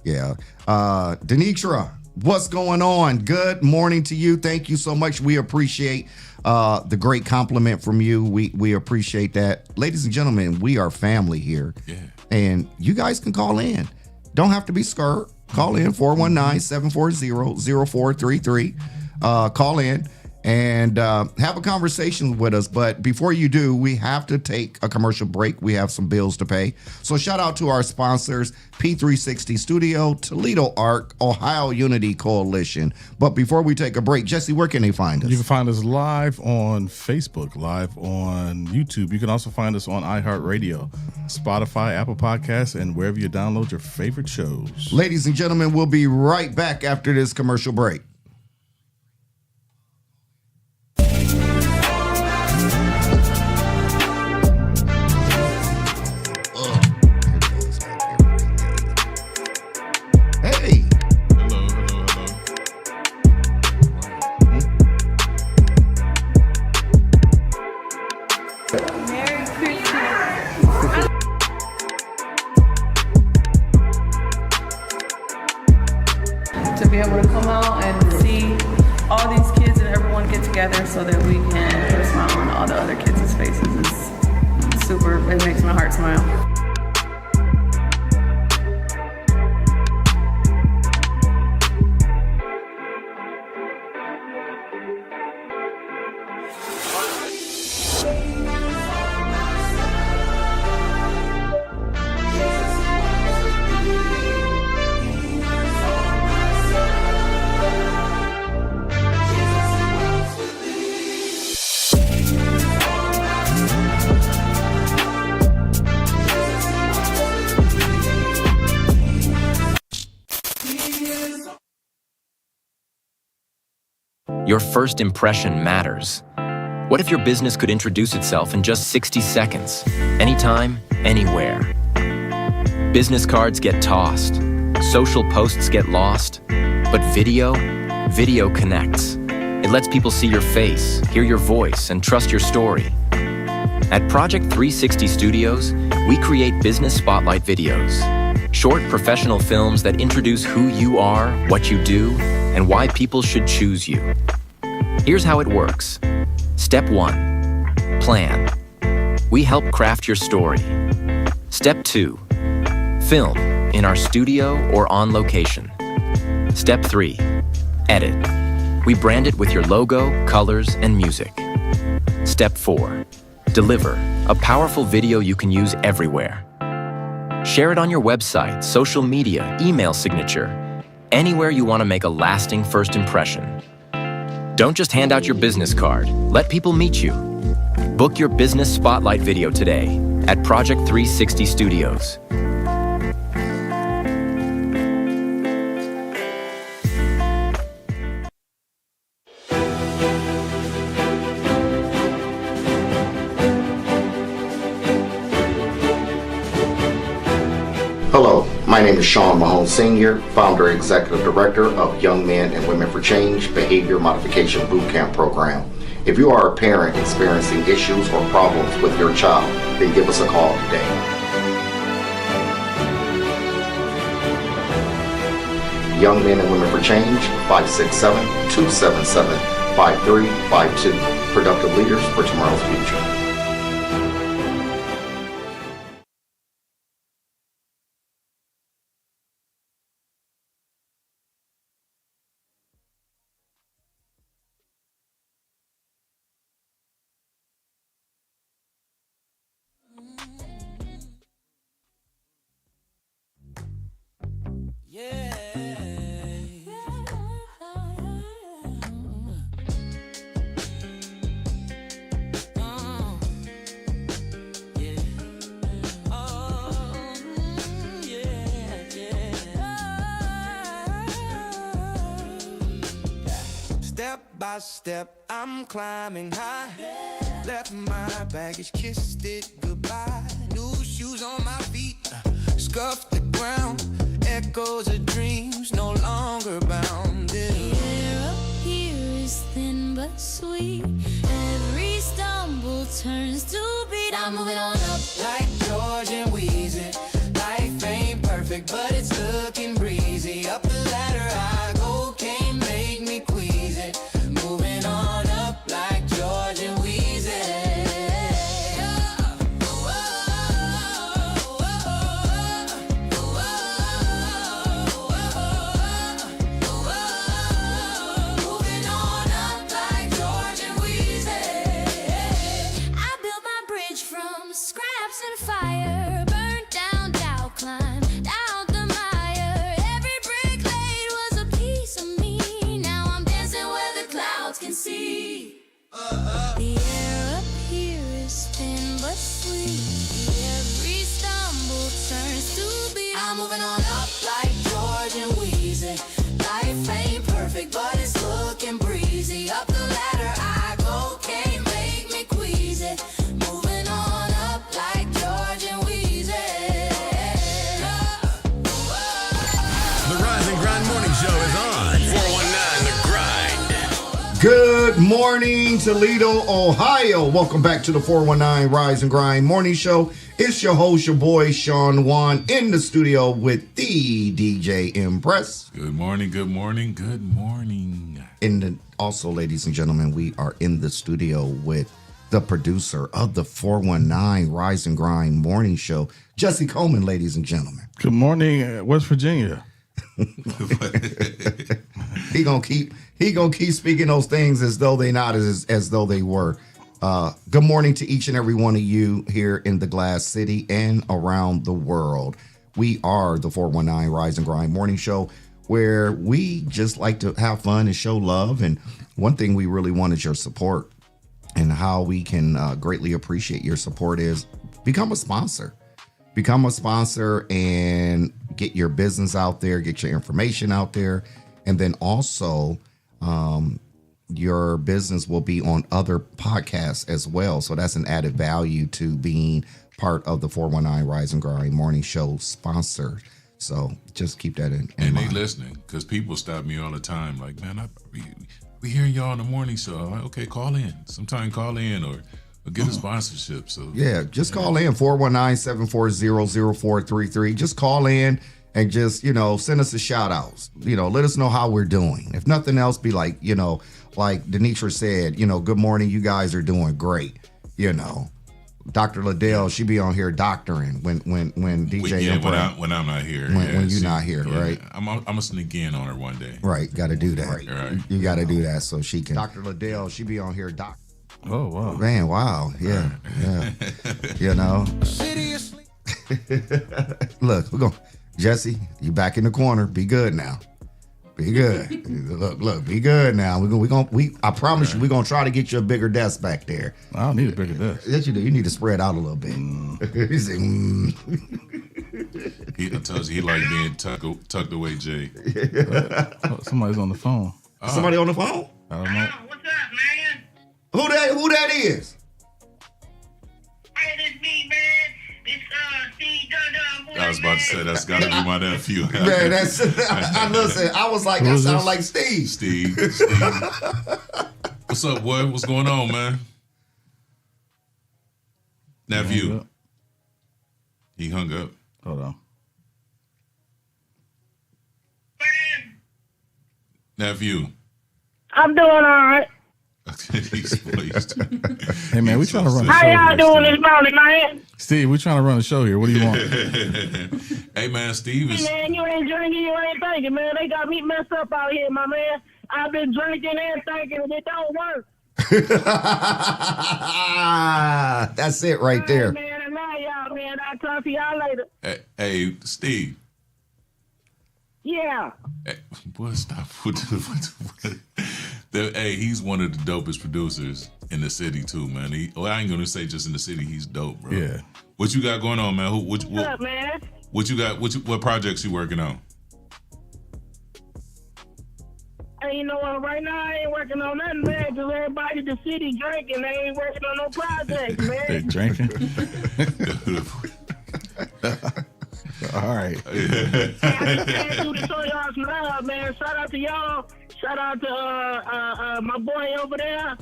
E: Yeah. Denitra, what's going on? Good morning to you. Thank you so much. We appreciate the great compliment from you. We appreciate that. Ladies and gentlemen, we are family here.
F: Yeah.
E: And you guys can call in. Don't have to be scared. Call in 419-740-0433. Call in and have a conversation with us. But before you do, we have to take a commercial break. We have some bills to pay. So shout out to our sponsors, P360 Studio, Toledo Arc, Ohio Unity Coalition. But before we take a break, Jesse, where can they find us?
G: You can find us live on Facebook, live on YouTube. You can also find us on iHeartRadio, Spotify, Apple Podcasts, and wherever you download your favorite shows.
E: Ladies and gentlemen, we'll be right back after this commercial break. Hey.
F: Hello.
H: Merry Christmas. To be able to come out and see all these kids and everyone get together so that we can put a smile on all the other kids' faces is super. It makes my heart smile.
I: Your first impression matters. What if your business could introduce itself in just 60 seconds? Anytime, anywhere. Business cards get tossed. Social posts get lost. But video connects. It lets people see your face, hear your voice, and trust your story. At Project 360 Studios, we create business spotlight videos. Short professional films that introduce who you are, what you do, and why people should choose you. Here's how it works. Step 1, plan. We help craft your story. Step 2, film in our studio or on location. Step 3, edit. We brand it with your logo, colors, and music. Step 4, deliver a powerful video you can use everywhere. Share it on your website, social media, email signature, anywhere you want to make a lasting first impression. Don't just hand out your business card. Let people meet you. Book your business spotlight video today at Project 360 Studios.
E: Hello, my name is Shawn Mahone Sr., founder and executive director of Young Men and Women for Change Behavior Modification Bootcamp Program. If you are a parent experiencing issues or problems with your child, then give us a call today. Young Men and Women for Change, 567-277-5352. Productive leaders for tomorrow's future.
A: Step by step, I'm climbing high. Left my baggage, kissed it goodbye. New shoes on my feet, scuffed the ground. Echoes of dreams, no longer bounded.
B: The air up here is thin but sweet. Every stumble turns to beat. I'm moving on up
A: Like George and Wheezy. Life ain't perfect, but it's looking breezy. Up the ladder I go, can't make me queasy. Moving on up like George and Wheezy.
B: Moving on up like George and Wheezy. I built my bridge from scraps and fire. Burnt down, down, climb down the mire. Every brick laid was a piece of me. Now I'm dancing where the clouds can see. The air up here is thin but sweet. Every stumble turns to beat.
A: I'm moving on up like George and Wheezy. Life ain't perfect, but it's looking breezy. Up the ladder I go, can't make me queasy. Moving on up like George and Wheezy.
C: The Rise and Grind Morning Show is on. 419 The Grind.
E: Good morning, Toledo, Ohio. Welcome back to the 419 Rise and Grind Morning Show. It's your host, your boy, Shawn Juan, in the studio with the DJ Mpress.
F: Good morning, good morning, good morning.
E: And also, ladies and gentlemen, we are in the studio with the producer of the 419 Rise and Grind Morning Show, Jesse Coleman, ladies and gentlemen.
G: Good morning, West Virginia.
E: He gonna keep speaking those things as though they not as though they were. Good morning to each and every one of you here in the Glass City and around the world. We are the 419 Rise and Grind Morning Show, where we just like to have fun and show love. And one thing we really want is your support. And how we can greatly appreciate your support is become a sponsor. Become a sponsor and get your business out there, get your information out there. And then also your business will be on other podcasts as well. So that's an added value to being part of the 419 Rise and Grind Morning Show sponsor. So just keep that in
F: And
E: mind.
F: they listening, because people stop me all the time. Like, man, we hearing y'all on the morning show. I'm like, okay, call in. Sometime call in or get a sponsorship. So
E: Yeah, just call in 419-740-0433. Just call in and just, send us a shout out. Let us know how we're doing. If nothing else, be like, like Denitra said, good morning, you guys are doing great. Dr. Liddell, she be on here doctoring when DJ Mpress.
F: when I'm not here.
E: When you're not here, right?
F: I'm gonna sneak in on her one day.
E: Right, got to do that.
F: Right.
E: You got to do that so she can. Dr. Liddell, she be on here doc.
G: Oh wow,
E: Man, wow, yeah.
A: City asleep.
E: Look, we're going. Jesse, you back in the corner. Be good now. Be good. Look, be good now. I promise you, we're gonna try to get you a bigger desk back there.
G: I don't need a bigger desk.
E: Yes, you do. You need to spread out a little bit. He said,
F: I told you he like being tucked away, Jay.
G: Oh, somebody's on the phone.
E: Somebody on the phone?
G: I don't know.
J: What's up, man?
E: Who that is?
J: Hey, this me, man. This Steve Dundon boy.
F: I was about to say that's got to be my nephew.
E: Man, that's. I listen. I was like, that sounds like Steve.
F: Steve. What's up, boy? What's going on, man? Nephew. He hung up.
G: Hold on.
J: Man,
F: Nephew.
J: I'm doing all right.
F: He's pleased.
G: Hey man, we trying to run a show.
J: How y'all
G: here,
J: doing
G: Steve.
J: this morning, man?
G: Steve, we trying to run a show here. What do you want?
F: Hey, man, Steve
J: Hey,
F: is.
J: man, you ain't drinking, you ain't thinking, man. They got me messed up out here, my man. I've been drinking and thinking, and it don't work.
E: That's it right there.
J: Man, and now y'all, man. I'll talk to y'all later.
F: Hey, Steve.
J: Yeah.
F: Hey, boy, stop. Hey, he's one of the dopest producers in the city too, man. I ain't gonna say just in the city. He's dope, bro.
G: Yeah.
F: What you got going on, man?
J: What's up, man?
F: What you got? What projects you working on?
J: Hey, you know what? Right now, I ain't working on nothing, man, because everybody in the city drinking. They ain't working on no projects,
G: They
J: man.
G: drinking. All right.
J: I just came through to show y'all some love, man. Shout out to y'all. Shout out to my boy over there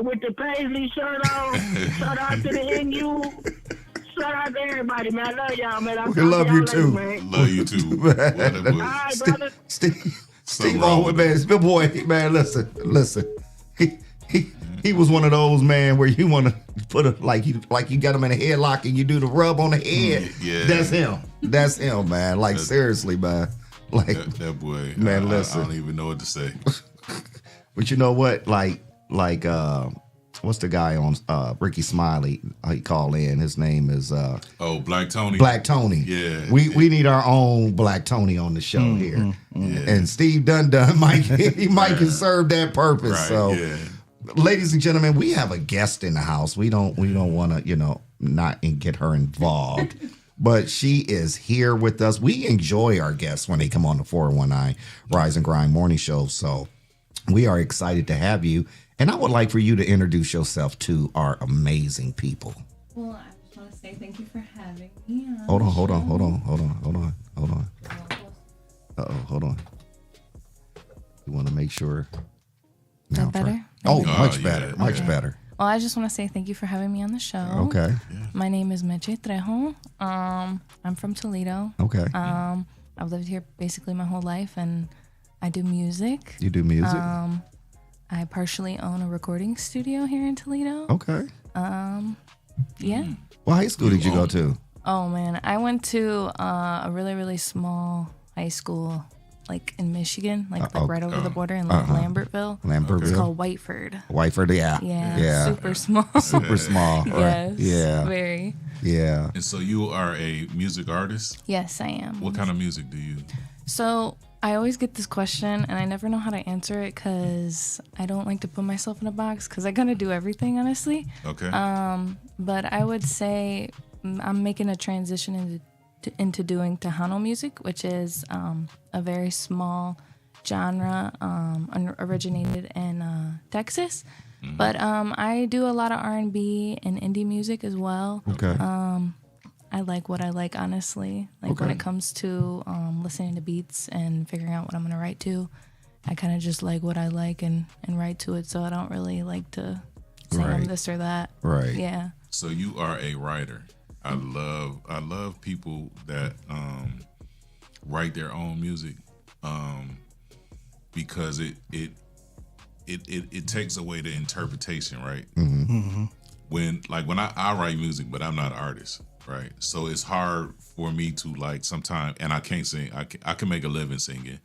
J: with the paisley shirt on. Shout out to the NU. Shout out to everybody, man. I love y'all, man.
E: We love you too.
J: Man.
F: Love you too.
J: All right, brother.
E: Steve Owen, man, it's good boy. Man, listen. He was one of those, man, where you want to put a like you got him in a headlock and you do the rub on the head.
F: Yeah.
E: That's him, man. Like seriously, man. Like
F: that boy.
E: Man,
F: I
E: listen.
F: don't even know what to say.
E: But you know what? Like what's the guy on Ricky Smiley? He called in. His name is
F: Black Tony.
E: Black Tony.
F: Yeah.
E: We need our own Black Tony on the show here.
F: Yeah.
E: And Steve Dundon might can serve that purpose.
F: Right.
E: So
F: Yeah.
E: ladies and gentlemen, we have a guest in the house. We don't want to, not get her involved. But she is here with us. We enjoy our guests when they come on the 419 Rise and Grind Morning Show. So we are excited to have you. And I would like for you to introduce yourself to our amazing people.
K: Well, I just want to say thank you for having me.
E: Hold on. Hold on. You want to make sure.
K: Is that better?
E: Oh, much
F: yeah,
E: better. Much better.
K: Well, I just want to say thank you for having me on the show.
E: Okay.
K: My name is Meche Trejo. I'm from Toledo.
E: Okay.
K: I've lived here basically my whole life, and I do music.
E: You do music?
K: I partially own a recording studio here in Toledo.
E: Okay.
K: Yeah.
E: What high school did you go to?
K: Oh, man. I went to a really, really small high school, like in Michigan, like right over the border in Lambertville. It's called Whiteford.
E: Whiteford, yeah.
K: Yeah. Super small.
E: Super small.
K: Yes.
E: Yeah.
K: Very.
E: Yeah.
F: And so you are a music artist?
K: Yes, I am.
F: What kind of music do you?
K: So I always get this question, and I never know how to answer it because I don't like to put myself in a box because I kind of do everything, honestly.
F: Okay.
K: But I would say I'm making a transition into doing Tejano music, which is a very small genre originated in Texas. But I do a lot of R&B and indie music as well.
E: Okay.
K: I like what I like, honestly. Like when it comes to listening to beats and figuring out what I'm going to write to, I kind of just like what I like and write to it. So I don't really like to say I'm this or that.
E: Right.
K: Yeah.
F: So you are a writer. I love people that write their own music because it takes away the interpretation, right? When I write music, but I'm not an artist, right? So it's hard for me to like sometimes, and I can't sing. I can make a living singing.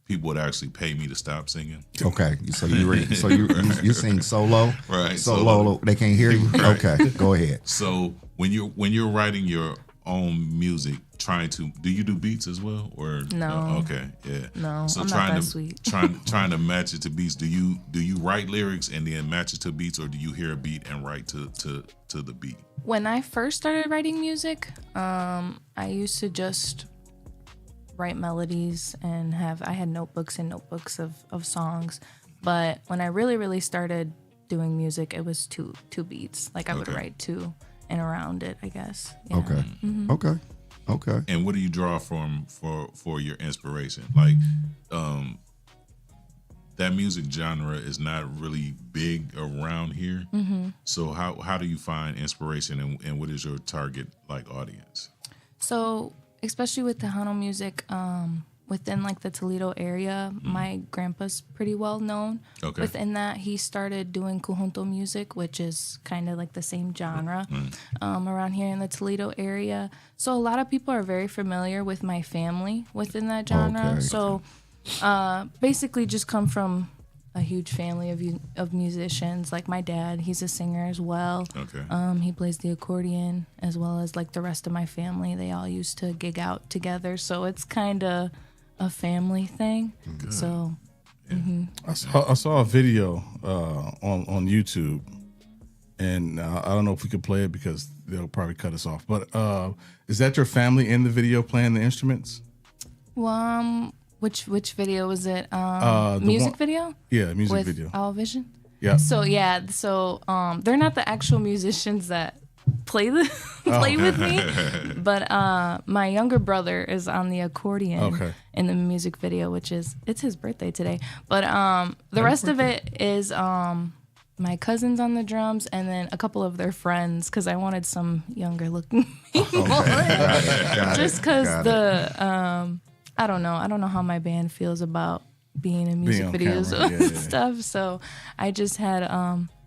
F: People would actually pay me to stop singing.
E: Okay, so you sing solo,
F: right?
E: Solo. They can't hear you.
F: Right.
E: Okay, go ahead.
F: So when you're writing your own music, do you do beats as well or
K: no?
F: Okay, yeah.
K: No,
F: so
K: I'm
F: trying
K: not that
F: to
K: sweet.
F: trying to match it to beats. Do you write lyrics and then match it to beats, or do you hear a beat and write to the beat?
K: When I first started writing music, I used to just write melodies and I had notebooks and notebooks of songs. But when I really started doing music, it was two beats. Like I would write two and around it, I guess. Yeah.
E: Okay. Okay.
F: And what do you draw from for your inspiration? Like that music genre is not really big around here. So how do you find inspiration and what is your target like audience?
K: So especially with Tejano music, within like the Toledo area, my grandpa's pretty well known.
F: Okay.
K: Within that, he started doing conjunto music, which is kind of like the same genre around here in the Toledo area. So a lot of people are very familiar with my family within that genre.
E: Okay.
K: So basically just come from a huge family of musicians. Like my dad, he's a singer as well.
F: Okay.
K: He plays the accordion as well as like the rest of my family. They all used to gig out together, so it's kind of a family thing.
F: Good.
K: So
G: I saw a video on YouTube, and I don't know if we could play it because they'll probably cut us off. But is that your family in the video playing the instruments?
K: well, which video was it?
G: The
K: Music video?
G: Yeah, music
K: With
G: video.
K: Owl Vision?
G: Yeah.
K: So they're not the actual musicians that play with me, but my younger brother is on the accordion in the music video, which it's his birthday today. But the rest of it is my cousins on the drums and then a couple of their friends because I wanted some younger looking people. Just because I don't know how my band feels about being in music videos and stuff. So I just had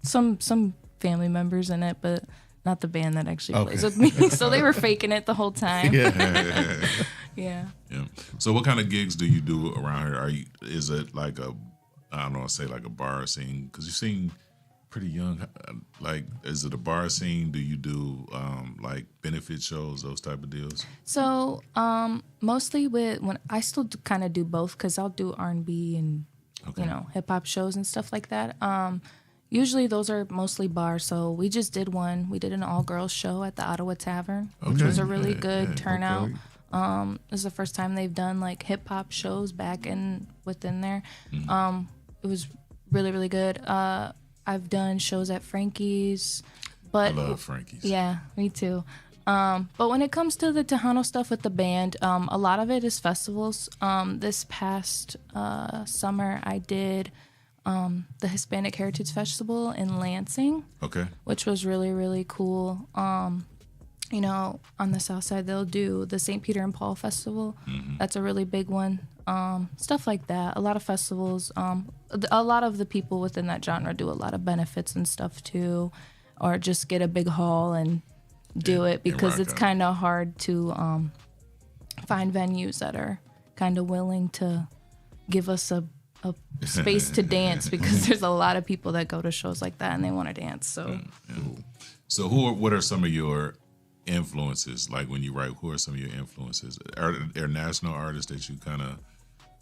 K: some family members in it, but not the band that actually plays with me. So they were faking it the whole time. Yeah.
F: So what kind of gigs do you do around here? Is it like like a bar scene? Because you seem pretty young. Like, is it a bar scene? Do you do like benefit shows, those type of deals?
K: So mostly when I still kind of do both because I'll do R&B and hip hop shows and stuff like that. Usually those are mostly bars. So we just did one. We did an all-girls show at the Ottawa Tavern, which was a really good turnout. This is the first time they've done like hip hop shows within there. It was really, really good. I've done shows at Frankie's, but
F: I love Frankie's.
K: Yeah, me too. But when it comes to the Tejano stuff with the band, a lot of it is festivals. This past summer, I did the Hispanic Heritage Festival in Lansing, which was really, really cool. On the south side, they'll do the St. Peter and Paul Festival. That's a really big one. Stuff like that. A lot of festivals. A lot of the people within that genre do a lot of benefits and stuff too, or just get a big hall and do it because it's kind of hard to find venues that are kind of willing to give us a space to dance because there's a lot of people that go to shows like that and they want to dance.
F: So what are some of your influences? Like when you write, who are some of your influences? Are there national artists that you kind of,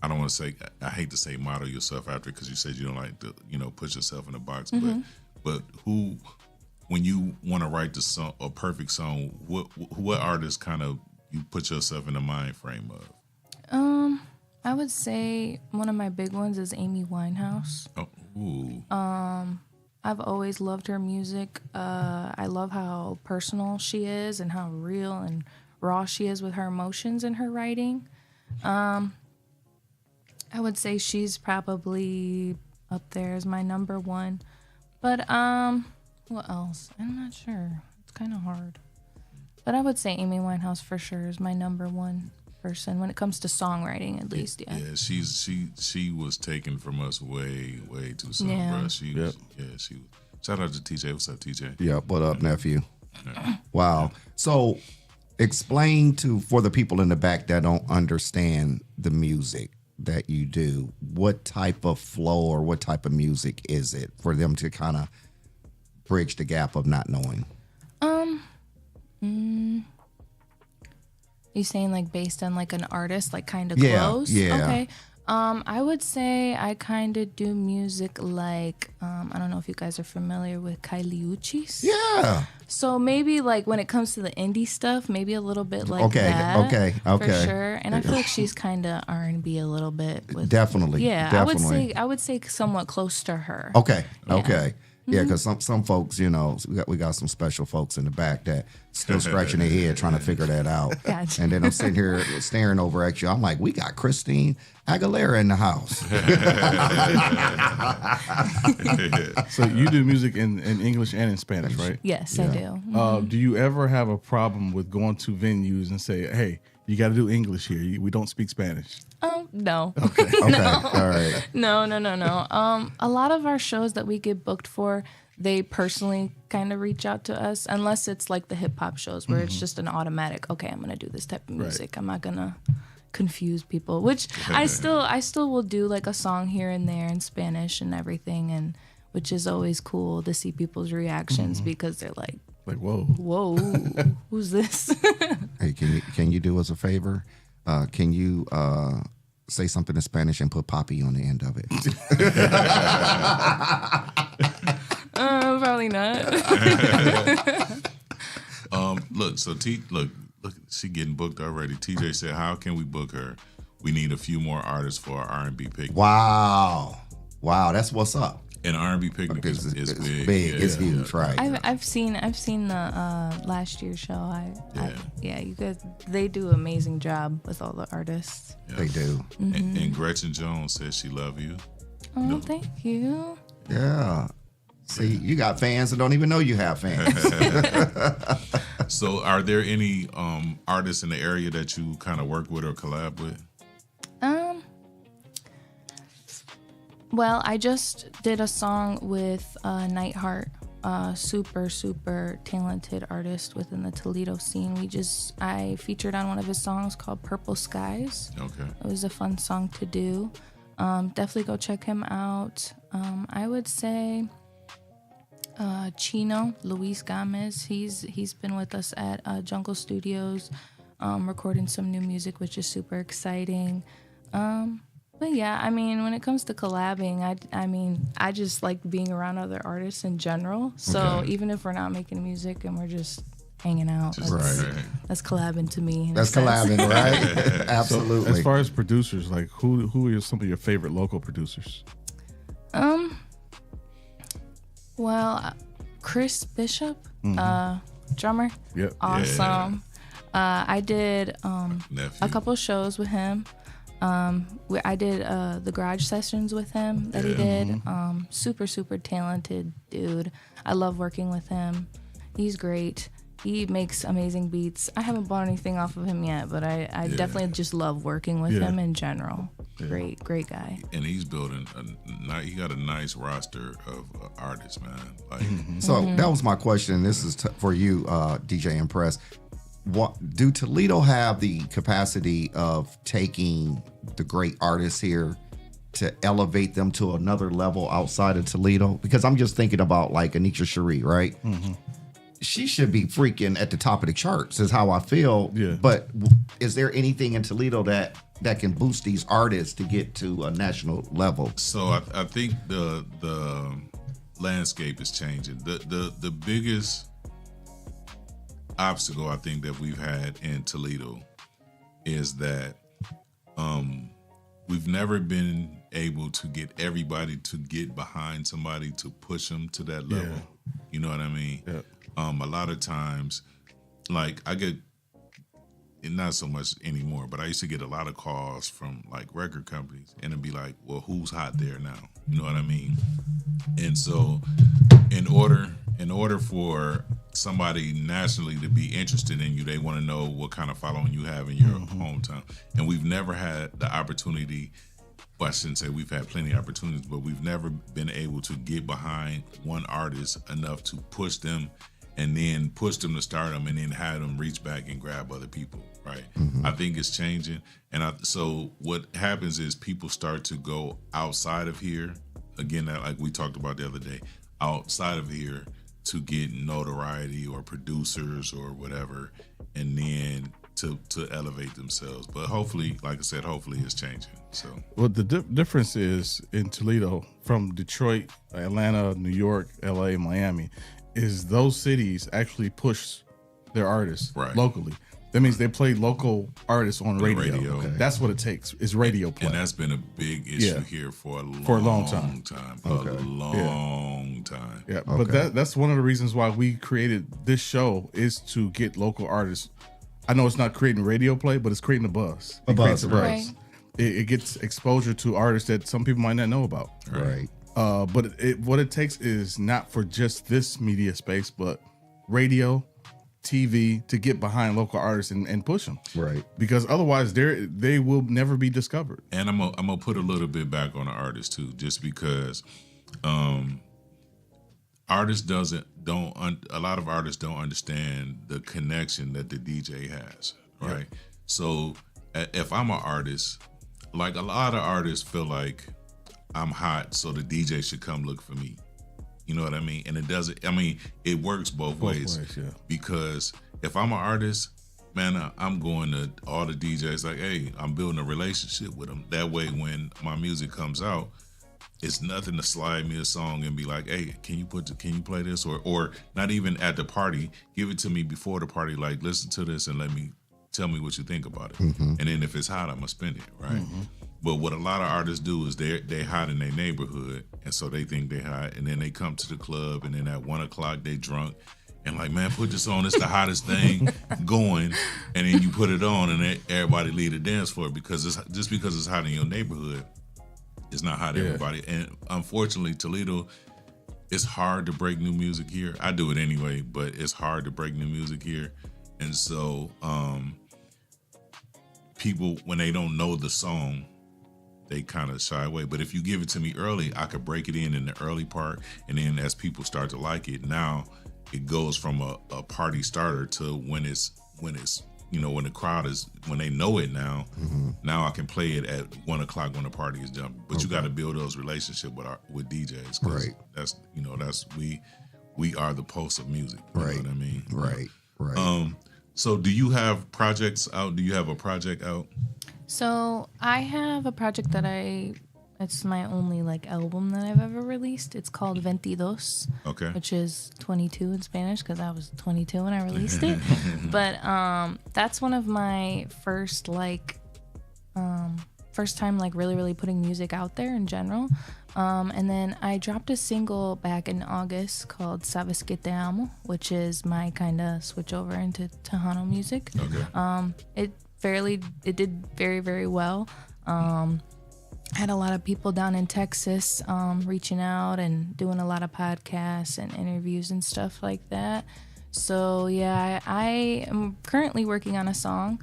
F: I don't want to say, I hate to say model yourself after because you said you don't like to, put yourself in a box, but who, when you want to write the song, a perfect song, what artist kind of you put yourself in the mind frame of?
K: I would say one of my big ones is Amy Winehouse.
F: Oh, ooh.
K: I've always loved her music. I love how personal she is and how real and raw she is with her emotions in her writing. I would say she's probably up there as my number one. But what else? I'm not sure. It's kind of hard. But I would say Amy Winehouse for sure is my number one person when it comes to songwriting, at least. Yeah.
F: Yeah, she was taken from us way too soon,
K: Yeah.
F: bro. She was. Shout out to TJ. What's up, TJ?
E: Yeah, what up, nephew? Wow. So explain for the people in the back that don't understand the music that you do, what type of flow or what type of music is it for them to kind of bridge the gap of not knowing?
K: You saying like based on like an artist, like kind of
E: Yeah,
K: close?
E: yeah.
K: Okay. I would say I kind of do music like, I don't know if you guys are familiar with Kylie Uchis.
E: Yeah.
K: So maybe like when it comes to the indie stuff, maybe a little bit like
E: Okay,
K: that.
E: okay.
K: For sure. And I feel like she's kind of R&B a little bit. With,
E: Definitely.
K: Yeah,
E: Definitely.
K: I would say somewhat close to her.
E: Okay.
K: Yeah.
E: Okay. Yeah, because some folks, you know, we got some special folks in the back that still scratching their head trying to figure that out.
K: Gotcha.
E: And then I'm sitting here staring over at you. I'm like, we got Christine Aguilera in the house.
G: So you do music in English and in Spanish, right?
K: Yes, I do.
G: Do you ever have a problem with going to venues and say, hey, you got to do English here. We don't speak Spanish.
K: No.
E: Okay. All right.
K: No. A lot of our shows that we get booked for, they personally kind of reach out to us, unless it's like the hip hop shows where it's just an automatic, okay, I'm going to do this type of music. I'm not going to confuse people, which I still will do like a song here and there in Spanish and everything, and which is always cool to see people's reactions because they're like, whoa, who's this?
E: Hey, can you do us a favor? Can you say something in Spanish and put Poppy on the end of it?
K: Probably not.
F: Look, she getting booked already. TJ said, "How can we book her? We need a few more artists for our R&B picnic."
E: Wow, that's what's up.
F: And R&B picnic is big.
E: It's huge, right?
K: I've seen the last year's show. You guys, they do an amazing job with all the artists.
F: Yeah.
E: They do.
F: And Gretchen Jones says she love you.
K: Oh, thank you.
E: Yeah. See, you got fans that don't even know you have fans.
F: So are there any artists in the area that you kind of work with or collab with?
K: Well, I just did a song with Nightheart, super talented artist within the Toledo scene. I featured on one of his songs called Purple Skies.
F: Okay.
K: It was a fun song to do. Definitely go check him out. I would say Chino, Luis Gomez, he's been with us at Jungle Studios, recording some new music, which is super exciting. But yeah, I mean, when it comes to collabing, I just like being around other artists in general. So even if we're not making music and we're just hanging out, that's collabing to me.
E: That's collabing, right? Absolutely.
G: So as far as producers, like who are some of your favorite local producers?
K: Well, Chris Bishop, drummer.
G: Yep.
K: Awesome. I did a couple shows with him. I did the garage sessions with him that he did. Super talented dude. I love working with him. He's great. He makes amazing beats. I haven't bought anything off of him yet, but I definitely just love working with him in general. Great guy.
F: And he's building he got a nice roster of artists, man. Like,
E: So that was my question. This is for you, DJ Mpress. Do Toledo have the capacity of taking the great artists here to elevate them to another level outside of Toledo? Because I'm just thinking about like Anisha Cherie, right? She should be freaking at the top of the charts, is how I feel.
G: Yeah.
E: But is there anything in Toledo that can boost these artists to get to a national level?
F: So I think the landscape is changing. The biggest obstacle I think that we've had in Toledo is that we've never been able to get everybody to get behind somebody to push them to that level.
G: Yeah.
F: You know what I mean?
G: Yeah.
F: A lot of times, like I get, and not so much anymore, but I used to get a lot of calls from like record companies, and it'd be like, well, who's hot there now? You know what I mean? And so, in order for somebody nationally to be interested in you, they want to know what kind of following you have in your hometown. And we've never had the opportunity. Well, I shouldn't say we've had plenty of opportunities, but we've never been able to get behind one artist enough to push them and then push them to stardom and then have them reach back and grab other people, right? I think it's changing. And so what happens is people start to go outside of here, again, like we talked about the other day, outside of here to get notoriety or producers or whatever, and then to elevate themselves. But hopefully, like I said, hopefully it's changing. So,
G: well, the difference is in Toledo from Detroit, Atlanta, New York, LA, Miami, is those cities actually push their artists locally. That means they play local artists on radio.
F: Okay.
G: That's what it takes. Is radio play.
F: And that's been a big issue here for a long time. A long time.
G: Yeah, but that's one of the reasons why we created this show is to get local artists. I know it's not creating radio play, but it's creating a buzz. It creates a buzz.
K: Right.
G: It gets exposure to artists that some people might not know about.
E: Right.
G: But what it takes is not for just this media space, but radio, TV, to get behind local artists and push them.
E: Right.
G: Because otherwise, they will never be discovered.
F: And I'm gonna put a little bit back on the artist too, just because artists a lot of artists don't understand the connection that the DJ has, right? Yep. So if I'm an artist, like a lot of artists feel like I'm hot, so the DJ should come look for me. You know what I mean? And it doesn't. I mean, it works both ways. Because if I'm an artist, man, I'm going to all the DJs like, hey, I'm building a relationship with them. That way, when my music comes out, it's nothing to slide me a song and be like, hey, can you play this? Or not even at the party, give it to me before the party. Like, listen to this and tell me what you think about it. And then if it's hot, I'm gonna spin it, right? But what a lot of artists do is they hot in their neighborhood, and so they think they hot, and then they come to the club, and then at 1 o'clock they drunk, and like, man, put this on, it's the hottest thing going, and then you put it on, and everybody leave the dance floor because it's hot in your neighborhood. It's not hot everybody. And unfortunately, Toledo, it's hard to break new music here. I do it anyway, but it's hard to break new music here. And so people, when they don't know the song, they kind of shy away. But if you give it to me early, I could break it in the early part. And then as people start to like it, now it goes from a party starter to when it's you know, when the crowd is, when they know it now, now I can play it at 1 o'clock when the party is done. But you got to build those relationships with DJs. Right. That's, you know, we are the pulse of music. You know what I mean?
E: Right.
F: So do you have projects out? Do you have a project out?
K: So I have a project that it's my only like album that I've ever released. It's called 22, which is 22 in Spanish because I was 22 when I released it. But that's one of my first time like really putting music out there in general. And then I dropped a single back in August called Sabes que te amo, which is my kind of switch over into Tejano music. It did very, very well. Had a lot of people down in Texas reaching out and doing a lot of podcasts and interviews and stuff like that. So yeah, I am currently working on a song.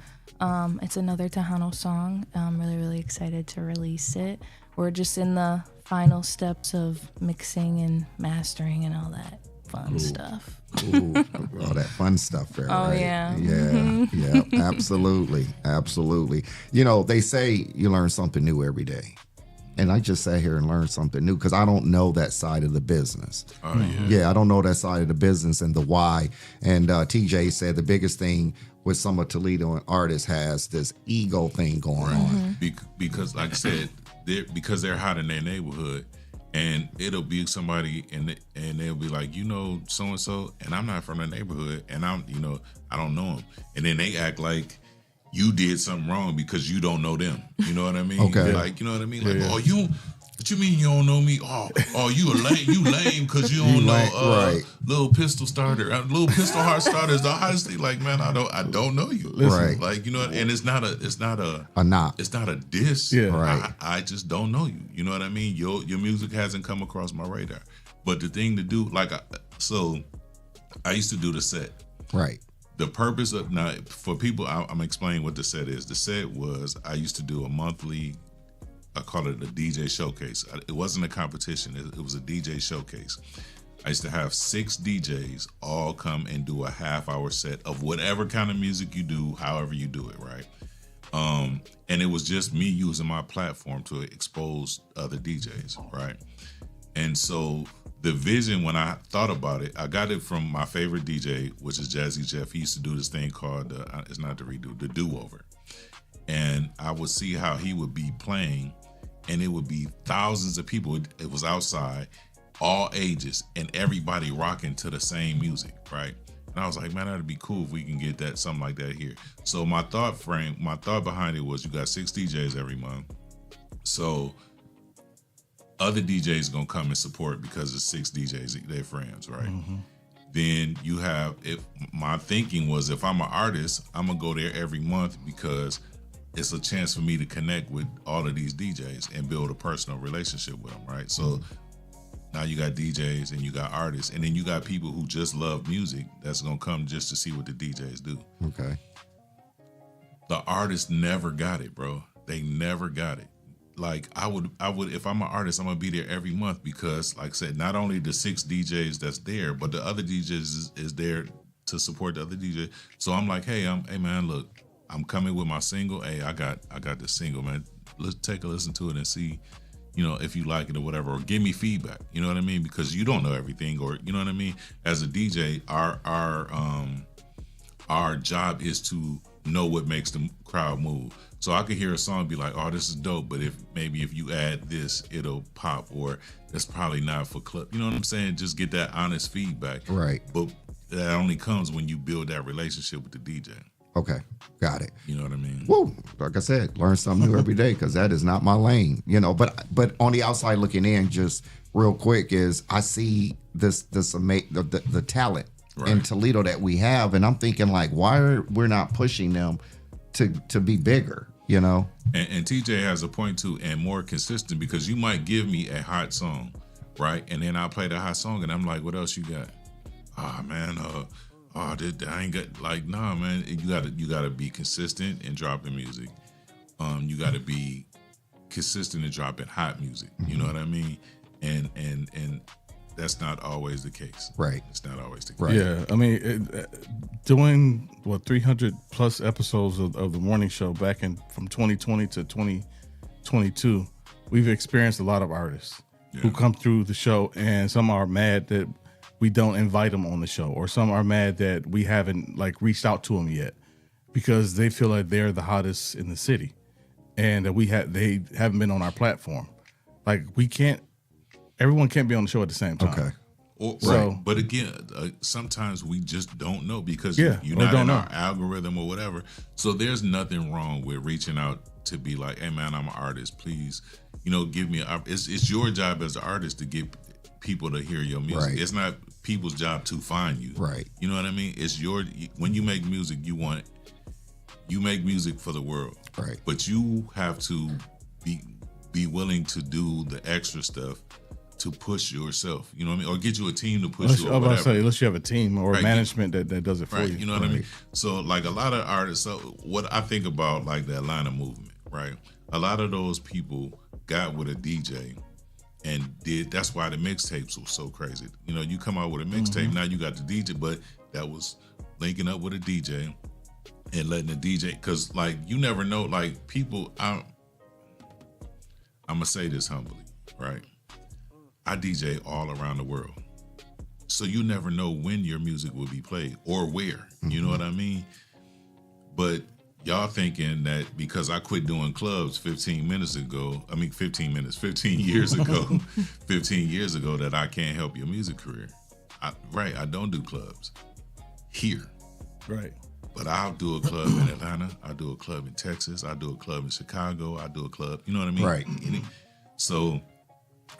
K: It's another Tejano song. I'm really excited to release it. We're just in the final steps of mixing and mastering and all that fun stuff.
E: All that fun stuff there.
K: Oh,
E: right?
K: yeah.
E: Yeah, absolutely. You know, they say you learn something new every day. And I just sat here and learned something new because I don't know that side of the business. Yeah, I don't know that side of the business and the why. And TJ said the biggest thing with some of Toledo artists has this ego thing going on.
F: Because like I said, because they're hot in their neighborhood, and it'll be somebody and they'll be like, you know, so-and-so, and I'm not from the neighborhood, and I don't know them. And then they act like you did something wrong because you don't know them. You know what I mean?
E: Okay.
F: Like, you know what I mean? Like, oh, you. What you mean you don't know me? Oh, you a lame. You lame because you don't know Little Pistol Starter. Little Pistol Heart Starter is the hottest thing. Like, man, I don't know you.
E: Right.
F: Like, you know, and it's not a
E: knock.
F: It's not a diss.
G: Yeah.
E: Right.
F: I just don't know you. You know what I mean? Your music hasn't come across my radar. But the thing to do, like, so I used to do the set.
E: Right.
F: The purpose of now for people, I'm explaining what the set is. The set was I used to do a monthly. I call it a DJ showcase. It wasn't a competition. It was a DJ showcase. I used to have 6 DJs all come and do a half-hour set of whatever kind of music you do, however you do it, right? And it was just me using my platform to expose other DJs, right? And so the vision, when I thought about it, I got it from my favorite DJ, which is Jazzy Jeff. He used to do this thing called, it's not the redo, the do-over. And I would see how he would be playing, and it would be thousands of people. It was outside, all ages, and everybody rocking to the same music, right? And I was like, man, that'd be cool if we can get that, something like that here. So my thought behind it was, you got 6 DJs every month. So other DJs gonna come and support because it's 6 DJs, they're friends, right? Mm-hmm. Then you have, my thinking was, if I'm an artist, I'm gonna go there every month because it's a chance for me to connect with all of these DJs and build a personal relationship with them, right? So now you got DJs and you got artists, and then you got people who just love music that's gonna come just to see what the DJs do.
E: Okay.
F: The artists never got it, bro. They never got it. Like I would, if I'm an artist, I'm gonna be there every month because, like I said, not only the 6 DJs that's there, but the other DJs is there to support the other DJ. So I'm like, hey man, look, I'm coming with my single. Hey, I got the single, man. Let's take a listen to it and see, you know, if you like it or whatever, or give me feedback. You know what I mean? Because you don't know everything, or you know what I mean. As a DJ, our job is to know what makes the crowd move. So I could hear a song and be like, oh, this is dope, but if you add this, it'll pop, or that's probably not for club. You know what I'm saying? Just get that honest feedback.
E: Right.
F: But that only comes when you build that relationship with the DJ.
E: Okay, got it.
F: You know what I mean?
E: Woo! Like I said, learn something new every day because that is not my lane. You know, but on the outside looking in, just real quick, is I see the talent in Toledo that we have, and I'm thinking like, why we're not pushing them to be bigger? You know?
F: And TJ has a point too, and more consistent, because you might give me a hot song, right? And then I'll play the hot song, and I'm like, what else you got? Ah, man, I ain't got, like, nah, man. You gotta be consistent in dropping music. You gotta be consistent in dropping hot music. You know what I mean? And that's not always the case.
E: Right.
F: It's not always the case.
E: Right.
G: Yeah, I mean, doing 300 plus episodes of the morning show back from 2020 to 2022, we've experienced a lot of artists who come through the show, and some are mad that we don't invite them on the show, or some are mad that we haven't like reached out to them yet because they feel like they're the hottest in the city, and that they haven't been on our platform. Like everyone can't be on the show at the same time.
E: Okay.
F: But again, sometimes we just don't know because you're not in our algorithm or whatever. So there's nothing wrong with reaching out to be like, hey man, I'm an artist. Please, give me it's your job as an artist to get people to hear your music.
E: Right.
F: It's not people's job to find you.
E: Right.
F: You know what I mean? It's when you make music, you make music for the world.
E: Right.
F: But you have to be willing to do the extra stuff to push yourself, you know what I mean? Or get you a team to push you, or whatever.
G: Say, unless you have a team or management that does it for you.
F: You know what I mean? So like a lot of artists, so what I think about like the Atlanta movement, right? A lot of those people got with a DJ and that's why the mixtapes were so crazy. You come out with a mixtape, now you got the DJ, but that was linking up with a DJ and letting the DJ, because like you never know, like people, I'm gonna say this humbly, right? I DJ all around the world. So you never know when your music will be played or where, you know what I mean? But y'all thinking that because I quit doing clubs 15 years ago, 15 years ago that I can't help your music career. I don't do clubs here.
G: Right.
F: But I'll do a club in Atlanta. I'll do a club in Texas. I'll do a club in Chicago. I'll do a club. You know what I mean?
E: Right.
F: So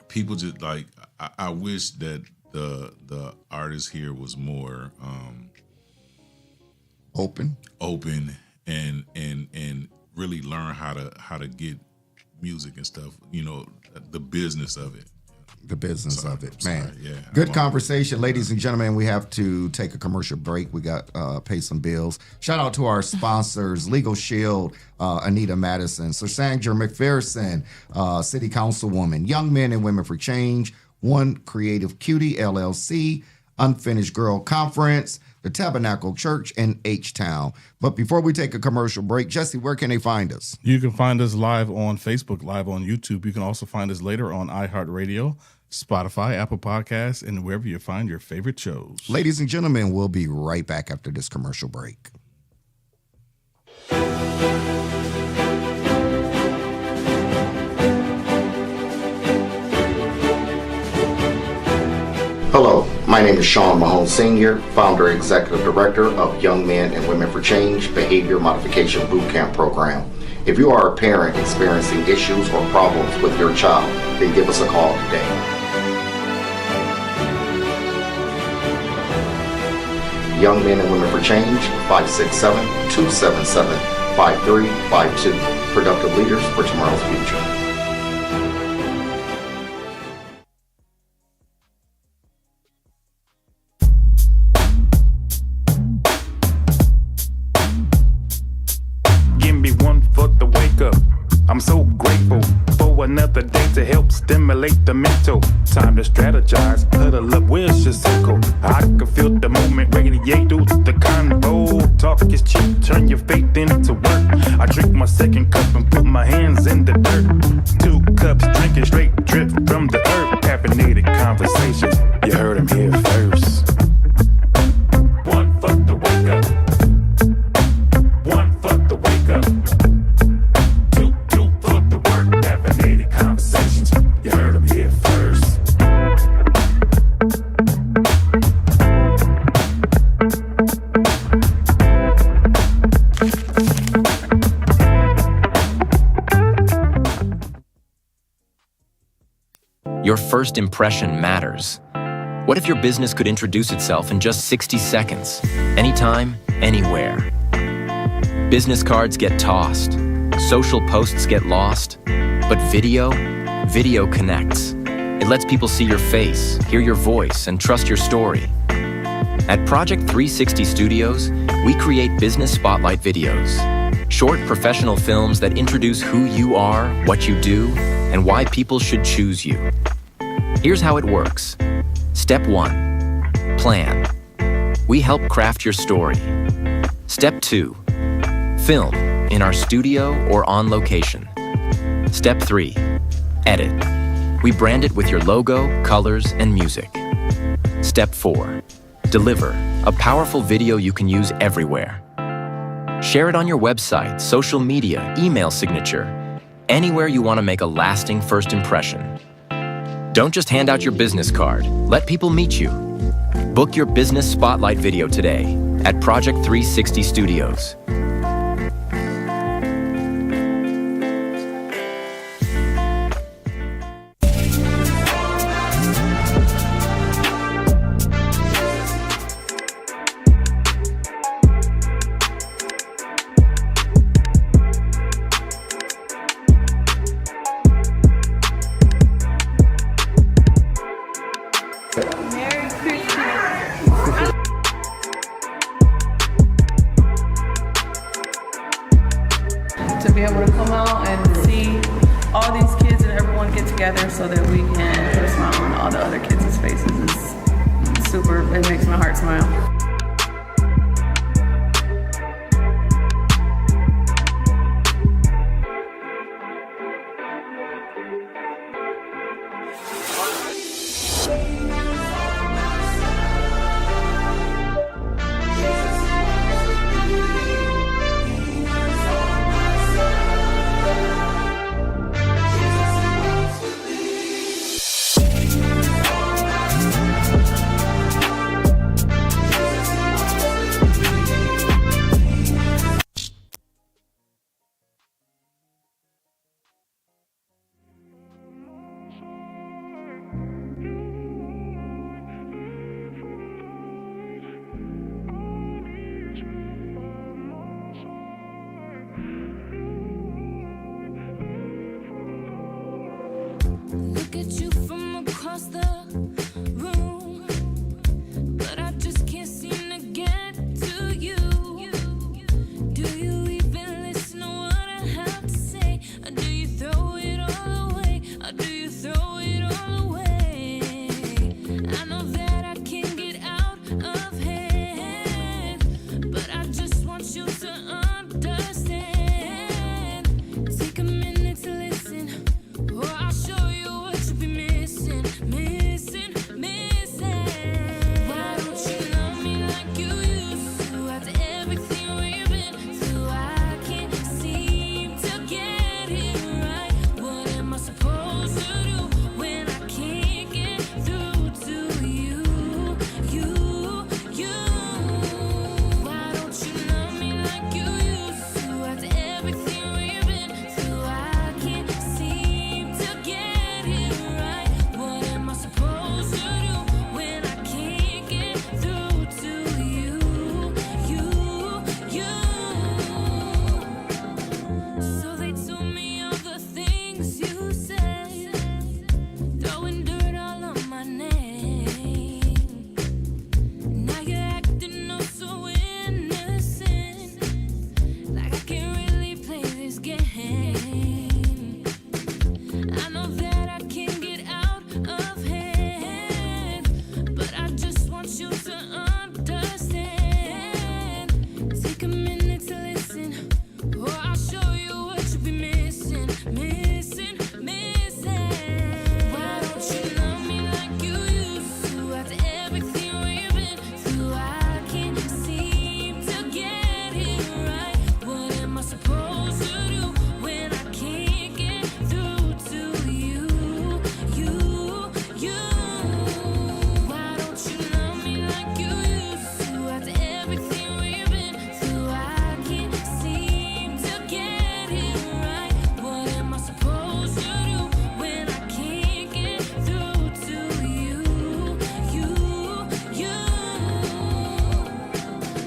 F: people just like, I wish that the artist here was more
E: open
F: and really learn how to get music and stuff. You know, the business of it.
E: The business of it, man.
F: Yeah.
E: Good conversation, ladies and gentlemen. We have to take a commercial break. We got pay some bills. Shout out to our sponsors: Legal Shield, Anita Madison, Sir Sandra McPherson, City Councilwoman, Young Men and Women for Change, One Creative Cutie LLC, Unfinished Girl Conference, the Tabernacle Church, and H-Town. But before we take a commercial break, Jesse, where can they find us?
G: You can find us live on Facebook, live on YouTube. You can also find us later on iHeartRadio, Spotify, Apple Podcasts, and wherever you find your favorite shows.
E: Ladies and gentlemen, we'll be right back after this commercial break. Hello, my name is Shawn Mahone Sr., founder and executive director of Young Men and Women for Change Behavior Modification Bootcamp Program. If you are a parent experiencing issues or problems with your child, then give us a call today. Young Men and Women for Change, 567-277-5352. Productive leaders for tomorrow's future.
L: I'm so grateful for another day to help stimulate the mental. Time to strategize, huddle up, where's your circle? I can feel the movement radiate through the convo. Talk is cheap, turn your faith into work. I drink my second cup and put my hands in the dirt. 2 cups, drinking straight drip from the earth. Caffeinated conversation, you heard him here first. One for the wake up. One for the wake up. You heard him here first.
I: Your first impression matters. What if your business could introduce itself in just 60 seconds? Anytime, anywhere. Business cards get tossed. Social posts get lost. But video connects. It lets people see your face, hear your voice, and trust your story. At Project 360 Studios, we create business spotlight videos. Short professional films that introduce who you are, what you do, and why people should choose you. Here's how it works. Step 1, plan. We help craft your story. Step 2, film in our studio or on location. Step 3, edit. We brand it with your logo, colors, and music. Step 4, deliver a powerful video you can use everywhere. Share it on your website, social media, email signature, anywhere you want to make a lasting first impression. Don't just hand out your business card. Let people meet you. Book your business spotlight video today at Project 360 Studios.
H: To be able to come out and see all these kids and everyone get together so that we can put a smile on all the other kids' faces is super, it makes my heart smile.
B: look at you from across the room, but I just can't seem to get to you. Do you even listen to what I have to say? Or do you throw it all away? Or do you throw it all away? I know that I can get out of hand, but I just want you to understand. Take a minute to listen, or I'll show you what you'll be missing, missing, missing. Why don't you love me like you used to? After everything we've been through, I can't seem to get it right. What am I supposed to do when I can't get through to you? Why don't you love me like you used to? After everything we've been through, I can't seem to get it right. What am I supposed to do when I can't get through to you? So they told me all the things you said, throwing dirt all on my name. Now you're acting oh so innocent, like I can't really play this game. I know that I can get out of hand, but I just want you to understand. Take a minute to listen, or I'll show you what you'll be missing, missing, missing. Why don't you love me like you used to? After everything we've been through, I can't seem to get it right. What am I supposed to do when I can't get through to you? Why don't you love me like you used to? After everything we've been through, I can't seem to get it right. What am I supposed to do when I can't get through to you?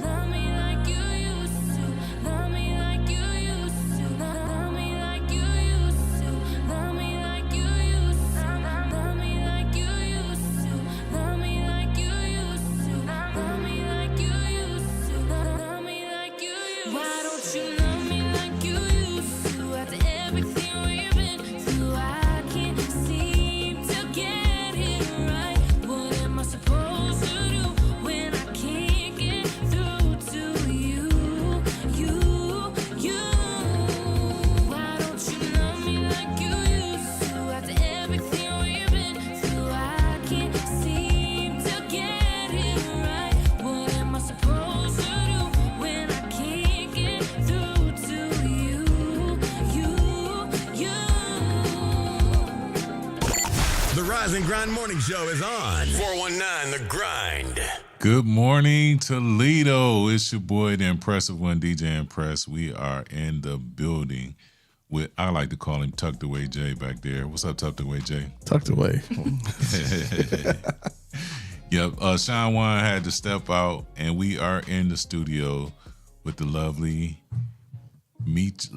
B: Love me like you used to. Love me like you used to. Love me like you used to. Love me like you used to. Love me like you used to. Love me like you used to. Love me like you used to. Love me like you used to. Why don't you love me like you used to? After everything we've been through, I can't seem to get it right. What am I supposed to do when I can't get through to you? Why don't you love me like you used to? After everything we've been through, I can't seem to get it right. What am I supposed to do when I can't get through to you?
M: The Rise and Grind Morning Show is on. 419 The Grind.
F: Good morning, Toledo. It's your boy, the impressive one, DJ Mpress. We are in the building with, I like to call him Tucked Away Jay back there. What's up, Tucked Away Jay?
G: Tucked away.
F: Yep. Shawn Juan had to step out, and we are in the studio with the lovely Meche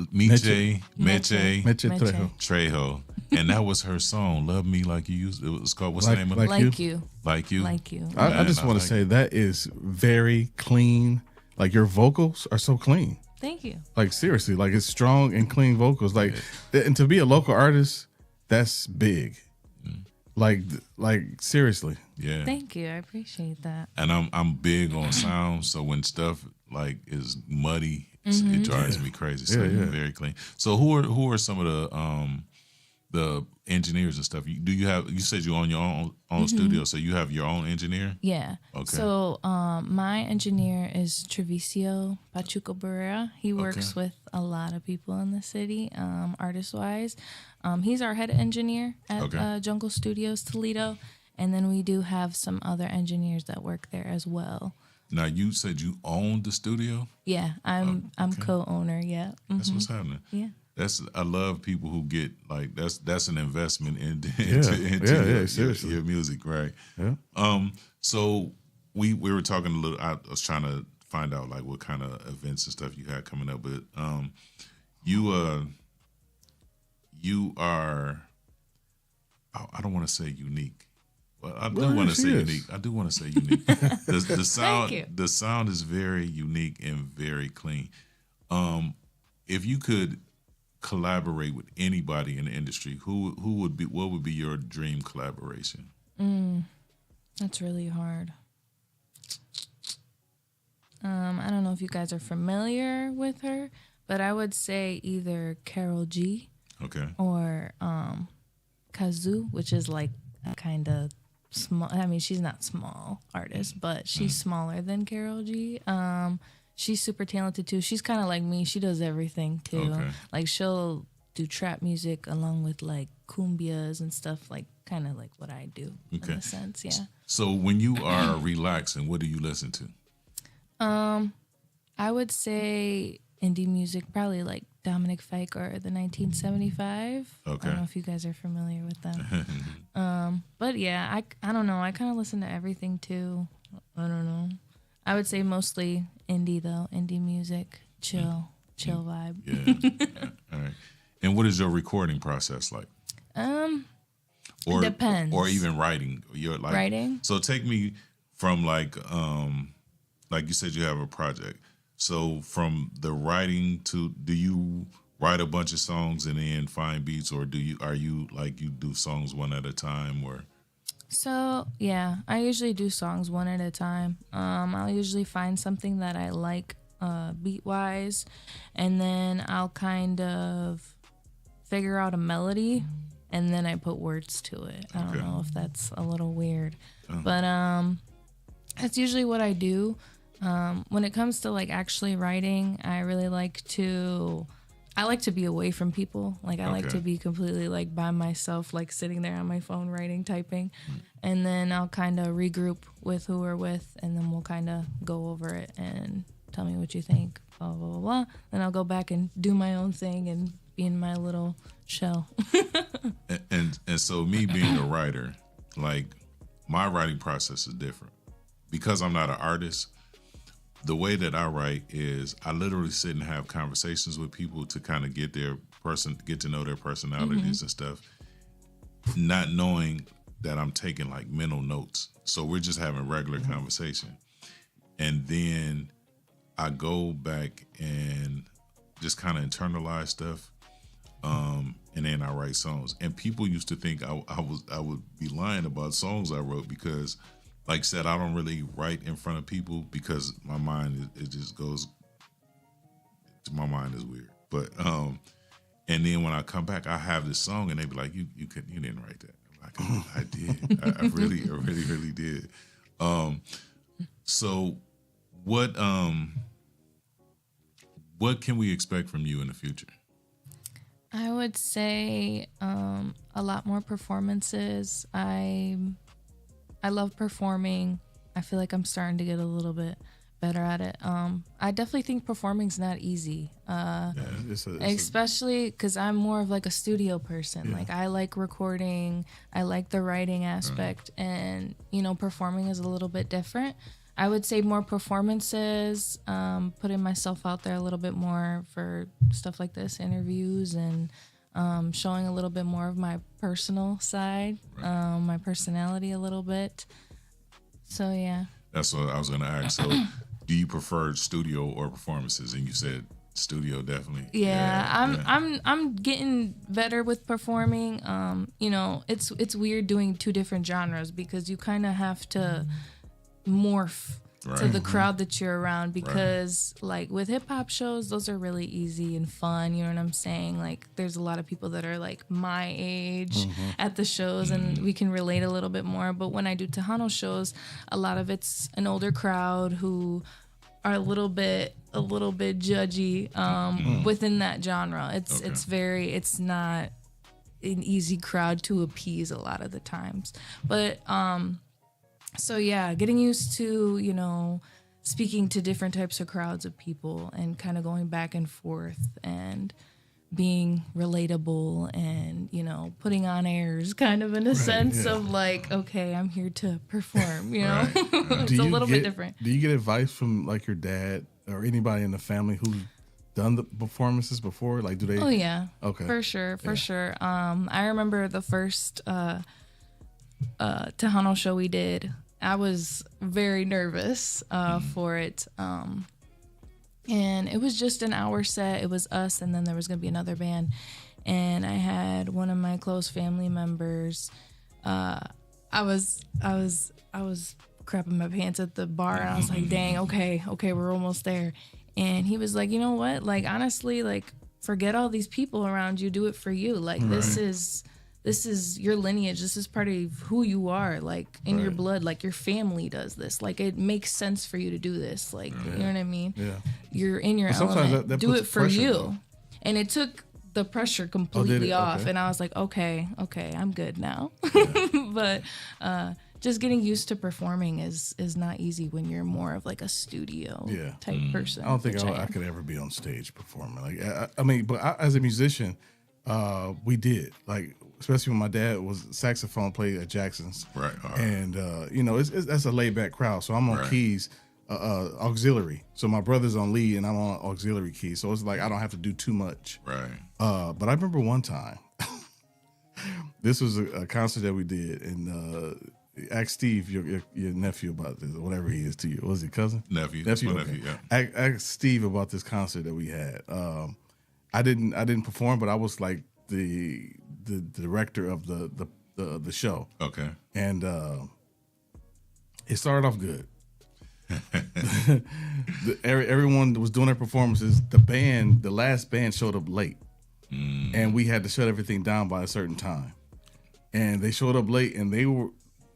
F: Trejo. And that was her song, Love Me Like You Used. It was called, what's the name of it?
K: Like you.
F: Like You.
K: Like you.
G: I just want to say that is very clean. Like your vocals are so clean.
K: Thank you.
G: Like seriously, like it's strong and clean vocals. Like, and to be a local artist, that's big. Like seriously.
F: Yeah.
K: Thank you. I appreciate that.
F: And I'm big on sound, so when stuff like is muddy, it drives me crazy. So you're very clean. So who are some of the engineers and stuff? You said you own your own studio, so you have your own engineer?
K: Yeah.
F: Okay.
K: So my engineer is Trevicio Pachuco Barrera. He works with a lot of people in the city, artist wise. He's our head engineer at Jungle Studios Toledo, and then we do have some other engineers that work there as well.
F: Now you said you own the studio?
K: Yeah, I'm co-owner. Yeah,
F: that's what's happening.
K: Yeah.
F: I love people who get like that's an investment into your music, right?
G: Yeah.
F: So we were talking a little. I was trying to find out like what kind of events and stuff you had coming up, but you are I don't want to say unique. Well, I do want to say unique. I do want to say unique. The sound,
K: you.
F: the sound is very unique and very clean. If you could collaborate with anybody in the industry, what would be your dream collaboration?
K: That's really hard. I don't know if you guys are familiar with her, but I would say either Carol G.
F: Okay.
K: Or Kazoo, which is like a kind of small. I mean, she's not small artist, but she's smaller than Carol G. She's super talented too. She's kind of like me. She does everything too.
F: Okay.
K: Like she'll do trap music along with like cumbias and stuff, like kind of like what I do in a sense. Yeah.
F: So when you are relaxing, what do you listen to?
K: I would say indie music, probably like Dominic Fike or the 1975.
F: Okay.
K: I don't know if you guys are familiar with them. But yeah, I don't know. I kind of listen to everything too. I don't know. I would say mostly indie though. Indie music, chill vibe.
F: Yeah. All right. And what is your recording process like? Or
K: depends.
F: Or even writing.
K: Writing?
F: So take me from like you said you have a project. So from the writing to, do you write a bunch of songs and then find beats, or are you you do songs one at a time, or?
K: So yeah, I usually do songs one at a time. I'll usually find something that I like beat wise, and then I'll kind of figure out a melody, and then I put words to it. I don't know if that's a little weird, but that's usually what I do. When it comes to like actually writing, I really like to be away from people. Like I like to be completely like by myself, like sitting there on my phone writing, typing, and then I'll kind of regroup with who we're with, and then we'll kind of go over it and tell me what you think, blah blah blah blah. Then I'll go back and do my own thing and be in my little shell.
F: and so me being a writer, like my writing process is different because I'm not an artist. The way that I write is I literally sit and have conversations with people to kind of get to know their personalities and stuff, not knowing that I'm taking like mental notes. So we're just having regular conversation. And then I go back and just kind of internalize stuff. And then I write songs. And people used to think I would be lying about songs I wrote because, like I said, I don't really write in front of people because my mind my mind is weird. But and then when I come back, I have this song, and they be like, "You didn't write that." I'm like, I did. I really did. So what can we expect from you in the future?
K: I would say a lot more performances. I love performing. I feel like I'm starting to get a little bit better at it. I definitely think performing's not easy. Especially because I'm more of like a studio person. Yeah. Like I like recording. I like the writing aspect, and performing is a little bit different. I would say more performances, putting myself out there a little bit more for stuff like this, interviews, and showing a little bit more of my personal side, my personality a little bit. So yeah.
F: That's what I was going to ask. So do you prefer studio or performances? And you said studio, definitely.
K: Yeah. I'm getting better with performing. It's weird doing two different genres because you kind of have to morph to the crowd that you're around, because like with hip hop shows, those are really easy and fun, you know what I'm saying? Like there's a lot of people that are like my age at the shows, and we can relate a little bit more. But when I do Tejano shows, a lot of it's an older crowd who are a little bit judgy within that genre. It's not an easy crowd to appease a lot of the times. But so yeah, getting used to, speaking to different types of crowds of people and kind of going back and forth and being relatable and, putting on airs kind of in a sense of like, okay, I'm here to perform, It's a little bit different.
G: Do you get advice from like your dad or anybody in the family who done the performances before? Like, do they?
K: Oh yeah.
G: Okay.
K: For sure. I remember the first Tejano show we did. I was very nervous for it. And it was just an hour set. It was us, and then there was gonna be another band. And I had one of my close family members. I was crapping my pants at the bar, and I was like, dang, okay, we're almost there. And he was like, you know what? Like, honestly, like, forget all these people around you. Do it for you. Like, this is your lineage. This is part of who you are, like, in your blood. Like, your family does this. Like, it makes sense for you to do this. Like, you know what I mean?
G: Yeah.
K: You're in your element.
G: That
K: do
G: puts
K: it for
G: pressure,
K: you.
G: though.
K: And it took the pressure completely off.
G: Okay.
K: And I was like, okay, I'm good now. But just getting used to performing is not easy when you're more of like a studio type person.
G: I don't think
K: which
G: I could ever be on stage performing. Like, I mean, but as a musician, we did, like, especially when my dad was saxophone played at Jackson's.
F: Right.
G: And, you know, that's a laid back crowd. So I'm on keys, auxiliary. So my brother's on lead and I'm on auxiliary keys. So it's like, I don't have to do too much.
F: Right.
G: But I remember one time, this was a concert that we did, and ask Steve, your nephew, about this, or whatever he is to you. Was he cousin?
F: Nephew.
G: Nephew,
F: My
G: okay.
F: nephew, yeah.
G: Ask Steve about this concert that we had. I didn't perform, but I was like the director of the show.
F: Okay.
G: And it started off good. Everyone was doing their performances. The last band showed up late, and we had to shut everything down by a certain time. And they showed up late, and they were,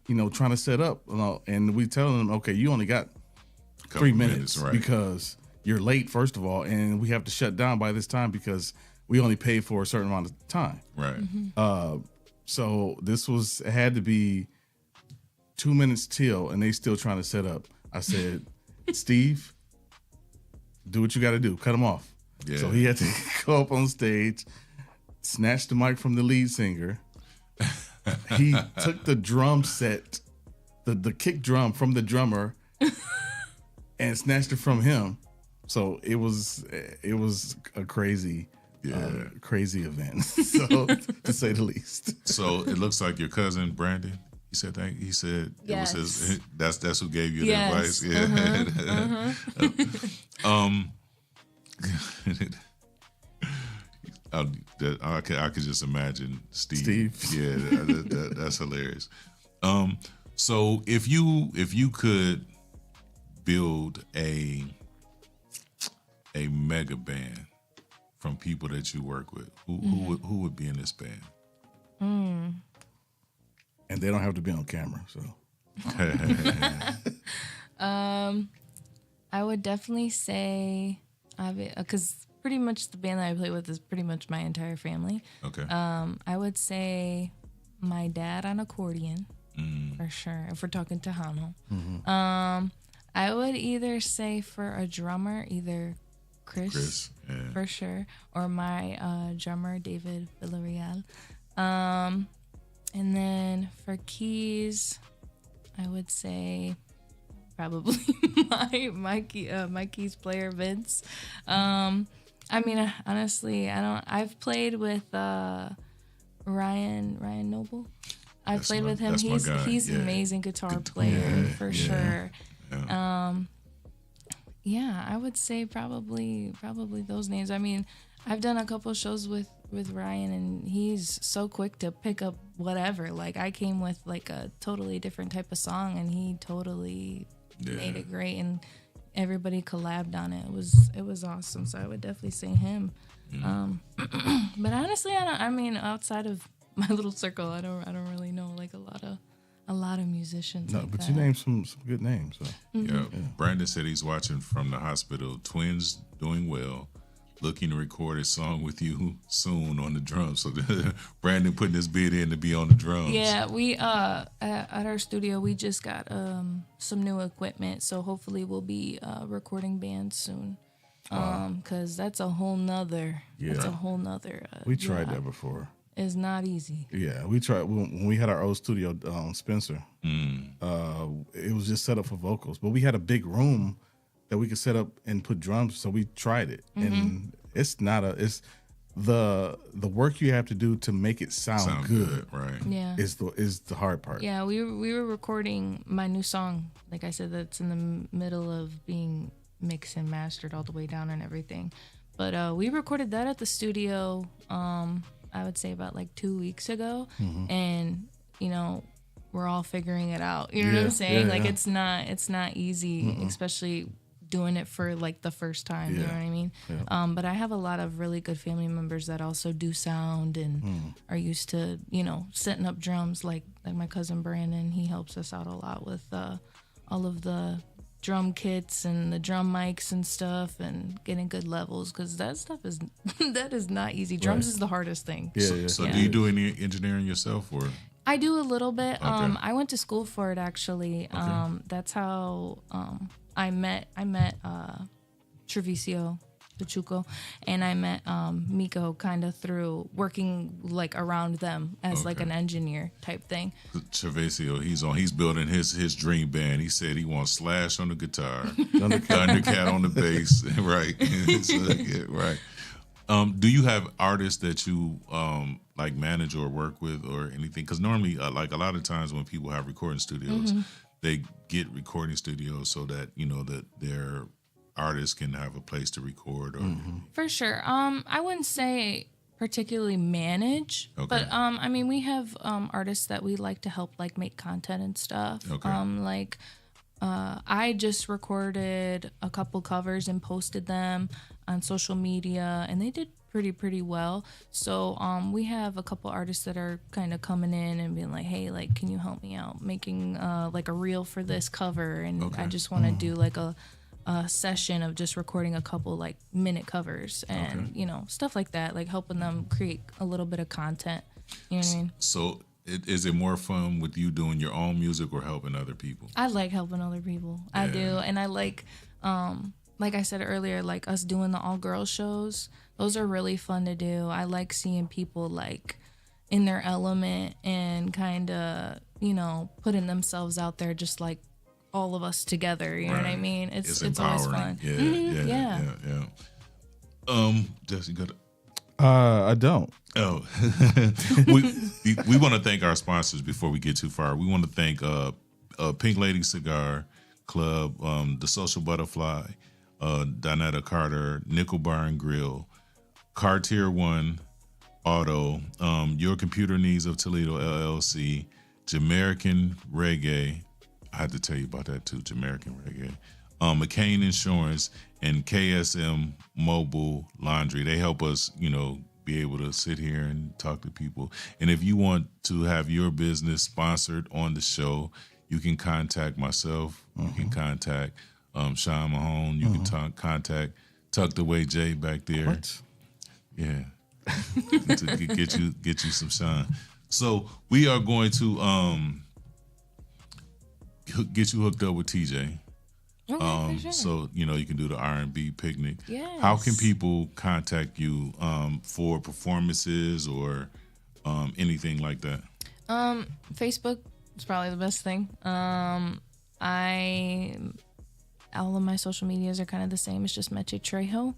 G: you know, trying to set up, you know, and we telling them, okay, you only got 3 minutes
F: right.
G: because you're late, first of all, and we have to shut down by this time because we only paid for a certain amount of time.
F: Right.
G: So it had to be 2 minutes till, and they still trying to set up. I said, Steve, do what you got to do. Cut them off.
F: Yeah.
G: So he had to go up on stage, snatch the mic from the lead singer. He took the drum set, the kick drum from the drummer, and snatched it from him. So it was a crazy event, so to say the least.
F: So it looks like your cousin Brandon. He said that. He said
K: Yes.
F: it was his. That's who gave you the
K: Yes.
F: advice. Yeah. I could just imagine Steve. Yeah, that's hilarious. So if you could build a mega band from people that you work with, who would be in this band?
G: And they don't have to be on camera, so.
K: I would definitely say, because pretty much the band that I play with is pretty much my entire family.
F: Okay.
K: I would say my dad on accordion, for sure, if we're talking Tejano. I would either say for a drummer, either Chris
F: yeah.
K: for sure, or my drummer, David Villarreal. And then for keys, I would say probably my keys player, Vince. I mean, honestly, I've played with Ryan Noble. I've played with him.
F: That's my guy.
K: He's an
F: Yeah.
K: amazing guitar player for sure.
F: Yeah.
K: Yeah, I would say probably those names. I mean, I've done a couple shows with Ryan, and he's so quick to pick up whatever. Like, I came with like a totally different type of song, and he totally made it great, and everybody collabed on it. It was awesome. So I would definitely say him. But honestly, I mean, outside of my little circle, I don't really know like a lot of musicians.
G: No,
K: like
G: but
K: that.
G: you named some good names. So.
F: Yeah. Brandon said he's watching from the hospital. Twins doing well. Looking to record a song with you soon on the drums. So Brandon putting his bid in to be on the drums.
K: Yeah, we at our studio we just got some new equipment, so hopefully we'll be recording bands soon. Cause that's a whole nother.
G: We tried that before.
K: It's not easy.
G: Yeah, we tried when we had our old studio, Spencer. It was just set up for vocals, but we had a big room that we could set up and put drums. So we tried it, and it's the work you have to do to make it sound good,
F: right?
K: Yeah,
G: is the hard part.
K: Yeah, we were recording my new song. Like I said, that's in the middle of being mixed and mastered all the way down and everything. But we recorded that at the studio. I would say about like 2 weeks ago, and we're all figuring it out. You know what I'm saying? Like it's not easy, especially doing it for like the first time. You know what I mean? Yeah. But I have a lot of really good family members that also do sound and are used to setting up drums. Like my cousin Brandon, he helps us out a lot with all of the drum kits and the drum mics and stuff, and getting good levels, because that stuff is not easy. Drums is the hardest thing.
F: So do you do any engineering yourself, or?
K: I do a little bit.
F: Okay.
K: I went to school for it actually.
F: Okay.
K: That's how I met Treviso Pachuco, and I met Miko kind of through working like around them as like an engineer type thing.
F: Treviso, he's building his dream band. He said he wants Slash on the guitar, Thundercat on the bass, right? Right. Do you have artists that you like manage or work with or anything? Because normally, like a lot of times when people have recording studios, they get recording studios so that that their artists can have a place to record. Or
K: For sure. I wouldn't say particularly manage, but I mean, we have artists that we like to help like make content and stuff. I just recorded a couple covers and posted them on social media, and they did pretty well. So we have a couple artists that are kind of coming in and being like, hey, like, can you help me out making like a reel for this cover? And I just want to do like a session of just recording a couple like minute covers and stuff like that, like helping them create a little bit of content. You know what I mean?
F: So is it more fun with you doing your own music or helping other people?
K: I like helping other people. I do. And I like I said earlier, like us doing the all girls shows, those are really fun to do. I like seeing people like in their element and kind of, putting themselves out there just like all of us together. You know what I mean? It's always fun.
F: Yeah. Jesse, you got it?
G: I don't.
F: Oh, we want to thank our sponsors before we get too far. We want to thank Pink Lady Cigar Club, the Social Butterfly, Donetta Carter, Nickel Bar and Grill, Cartier One Auto, Your Computer Needs of Toledo LLC, Jamaican Reggae. I had to tell you about that too, Jamaican Reggae. McCain Insurance and KSM Mobile Laundry. They help us, be able to sit here and talk to people. And if you want to have your business sponsored on the show, you can contact myself. You can contact Shawn Mahone. You can contact Tucked Away Jay back there.
G: What?
F: Yeah. To get you some Shawn. So we are going to get you hooked up with TJ.
K: Okay, for sure.
F: So you can do the R&B picnic.
K: Yes.
F: How can people contact you for performances or anything like that?
K: Facebook is probably the best thing. All of my social medias are kind of the same. It's just Meche Trejo.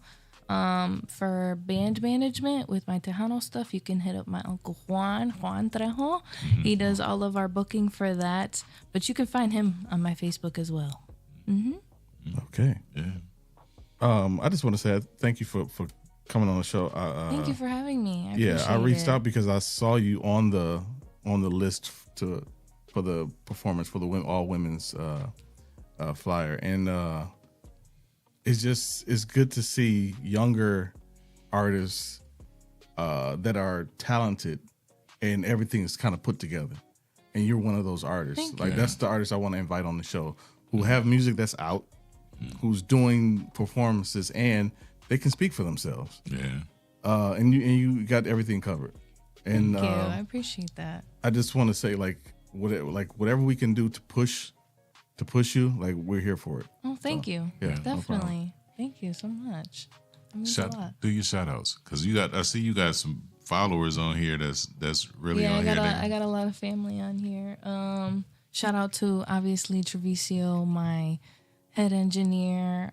K: For band management with my Tejano stuff, you can hit up my uncle Juan Trejo. He does all of our booking for that, but you can find him on my Facebook as well.
G: Okay.
F: Yeah.
G: I just want to say thank you for coming on the show.
K: Thank you for having me.
G: I reached out because I saw you on the list for the performance for the all women's flyer, and it's good to see younger artists that are talented and everything is kind of put together. And you're one of those artists. That's the artist I want to invite on the show, who have music that's out, who's doing performances, and they can speak for themselves.
F: Yeah.
G: And you got everything covered. And
K: Thank you. I appreciate that.
G: I just want to say, whatever we can do to push you, we're here for it.
K: Oh, thank you.
G: Yeah,
K: Definitely. Thank you so much. That means a lot.
F: Do your shout outs, because I see you got some followers on here that's really on here.
K: I got a lot of family on here. Shout out to obviously Treviso, my head engineer,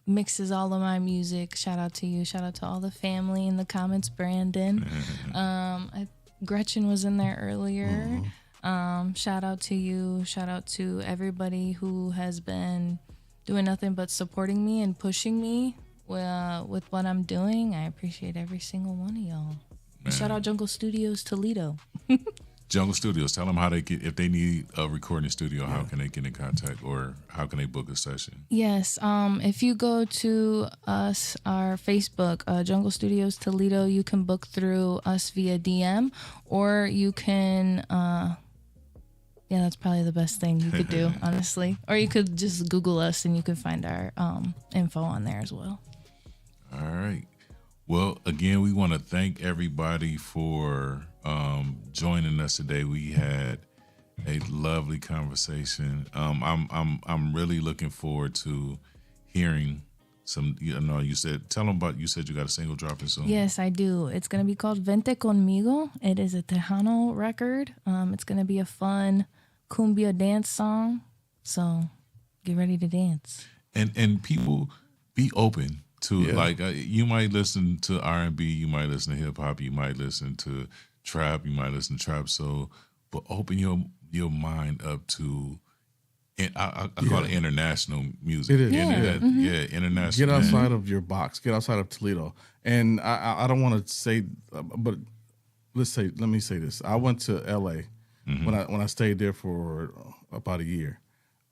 K: mixes all of my music. Shout out to you. Shout out to all the family in the comments, Brandon. Gretchen was in there earlier. Shout out to you. Shout out to everybody who has been doing nothing but supporting me and pushing me with what I'm doing. I appreciate every single one of y'all. Shout out Jungle Studios Toledo.
F: Jungle Studios, tell them how they get, if they need a recording studio, how can they get in contact or how can they book a session?
K: Yes, if you go to us, our Facebook, Jungle Studios Toledo, you can book through us via DM, or you can, yeah, that's probably the best thing you could do, honestly. Or you could just Google us and you can find our info on there as well.
F: All right. Well, again, we want to thank everybody for joining us today. We had a lovely conversation. I'm really looking forward to hearing some. You said you got a single dropping soon.
K: Yes, I do. It's gonna be called Vente Conmigo. It is a Tejano record. It's gonna be a fun cumbia dance song. So get ready to dance. And
F: people be open to you might listen to R&B, you might listen to hip hop, you might listen to trap, you might listen to trap soul, but open your mind up to, and I call it international music.
G: It is.
F: International.
G: Get outside of your box. Get outside of Toledo. And I don't want to say, but let me say this. I went to LA when I stayed there for about a year,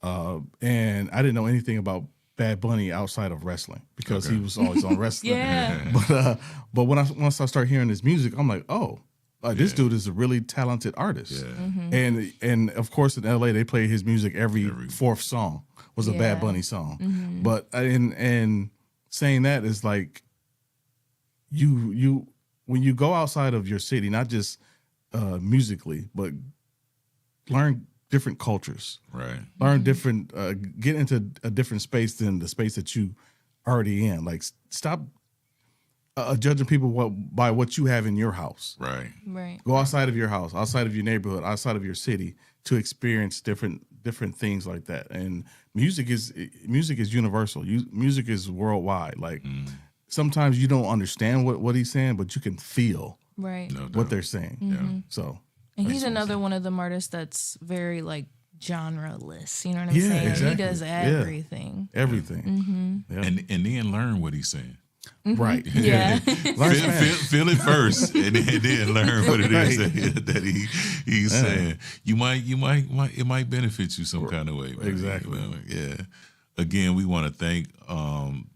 G: and I didn't know anything about Bad Bunny outside of wrestling because he was always on wrestling. But once I start hearing his music, I'm like, oh, this dude is a really talented artist. And of course in LA they play his music every fourth song was a Bad Bunny song. But and saying that is like you when you go outside of your city, not just musically, but learn different cultures,
F: right?
G: Learn different, get into a different space than the space that you already in. Like, stop judging people by what you have in your house.
F: Right.
G: Go outside of your house, outside of your neighborhood, outside of your city to experience different things like that. And music is universal. Music is worldwide. Like sometimes you don't understand what he's saying, but you can feel what they're saying. So.
K: And he's another one of them artists that's very like genre-less. You know what I'm saying?
G: Exactly.
K: He does everything.
G: Everything.
F: And then learn what he's saying.
G: Right.
K: Yeah.
F: feel it first, and then learn what it is that he's saying. It might benefit you some kind of way. Man.
G: Exactly.
F: Yeah. Again, we want to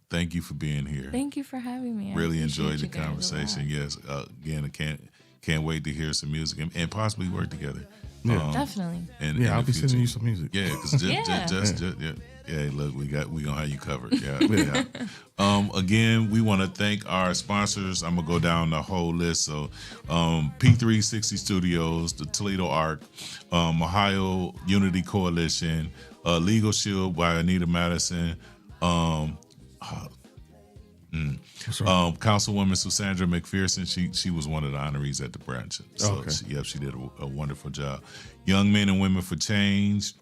F: thank you for being here.
K: Thank you for having me.
F: Really enjoyed the conversation. Yes. Again, I can't wait to hear some music and possibly work together.
G: Yeah,
K: definitely.
F: And
G: I'll be sending you some music.
F: Yeah, because look, we gonna have you covered. Yeah. Again, we want to thank our sponsors. I'm gonna go down the whole list. So, P360 Studios, the Toledo Arc, Ohio Unity Coalition, Legal Shield by Anita Madison. Councilwoman Susandra McPherson, she was one of the honorees at the branch. So she did a wonderful job. Young Men and Women for Change,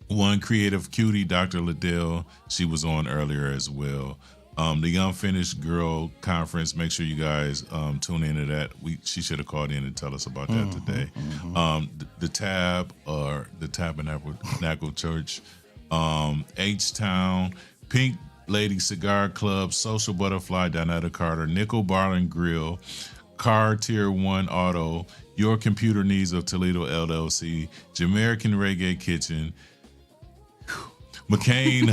F: One Creative Cutie, Dr. Liddell, she was on earlier as well. The Unfinished Girl Conference, make sure you guys tune into that. She should have called in and tell us about that today. The Tab, or the Tabernacle Church, H-Town, Pink Lady Cigar Club, Social Butterfly, Donetta Carter, Nickel Bar and Grill, Car Tier 1 Auto, Your Computer Needs of Toledo LLC, Jamaican Reggae Kitchen, McCain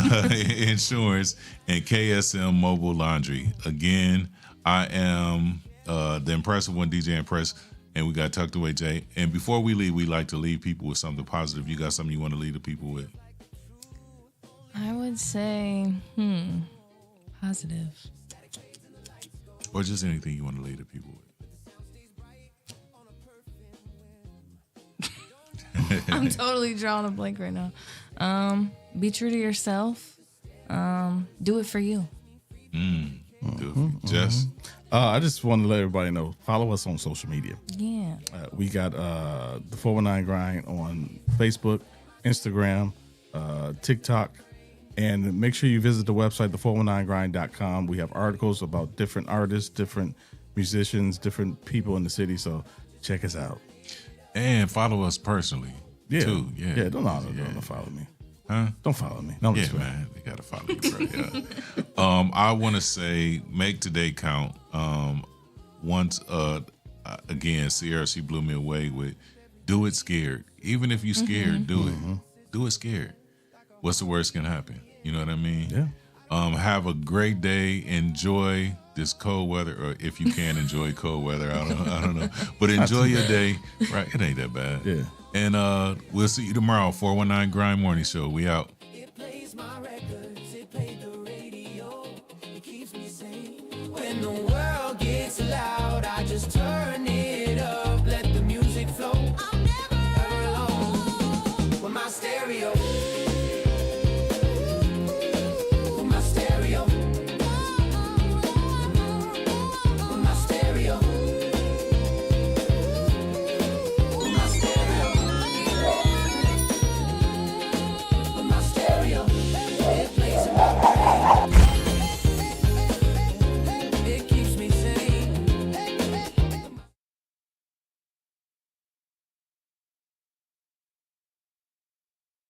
F: Insurance, and KSM Mobile Laundry. Again, I am the impressive one, DJ Mpress, and we got Tucked Away Jay. And before we leave, we like to leave people with something positive. You got something you want to leave the people with?
K: I would say, positive.
F: Or just anything you want to leave the people with.
K: I'm totally drawing a blank right now. Be true to yourself. Do it for you.
F: Do it for you. Jess?
G: I just want to let everybody know, follow us on social media.
K: Yeah.
G: We got the 419 Grind on Facebook, Instagram, TikTok, And make sure you visit the website, the419grind.com. We have articles about different artists, different musicians, different people in the city. So check us out.
F: And follow us personally, too. Yeah,
G: don't follow me.
F: Huh?
G: Don't follow me. No,
F: yeah, man, they gotta follow you, bro. Yeah. I want to say, make today count. Once again, Sierra, she blew me away with, do it scared. Even if you scared, do it. Do it scared. What's the worst can happen? You know what I mean?
G: Yeah.
F: Have a great day. Enjoy this cold weather, or if you can enjoy cold weather. I don't know, but enjoy your day. Right? It ain't that bad.
G: Yeah.
F: And we'll see you tomorrow. 419 Grind Morning Show. We out.
A: It plays my records, it played the radio, it keeps me sane when the world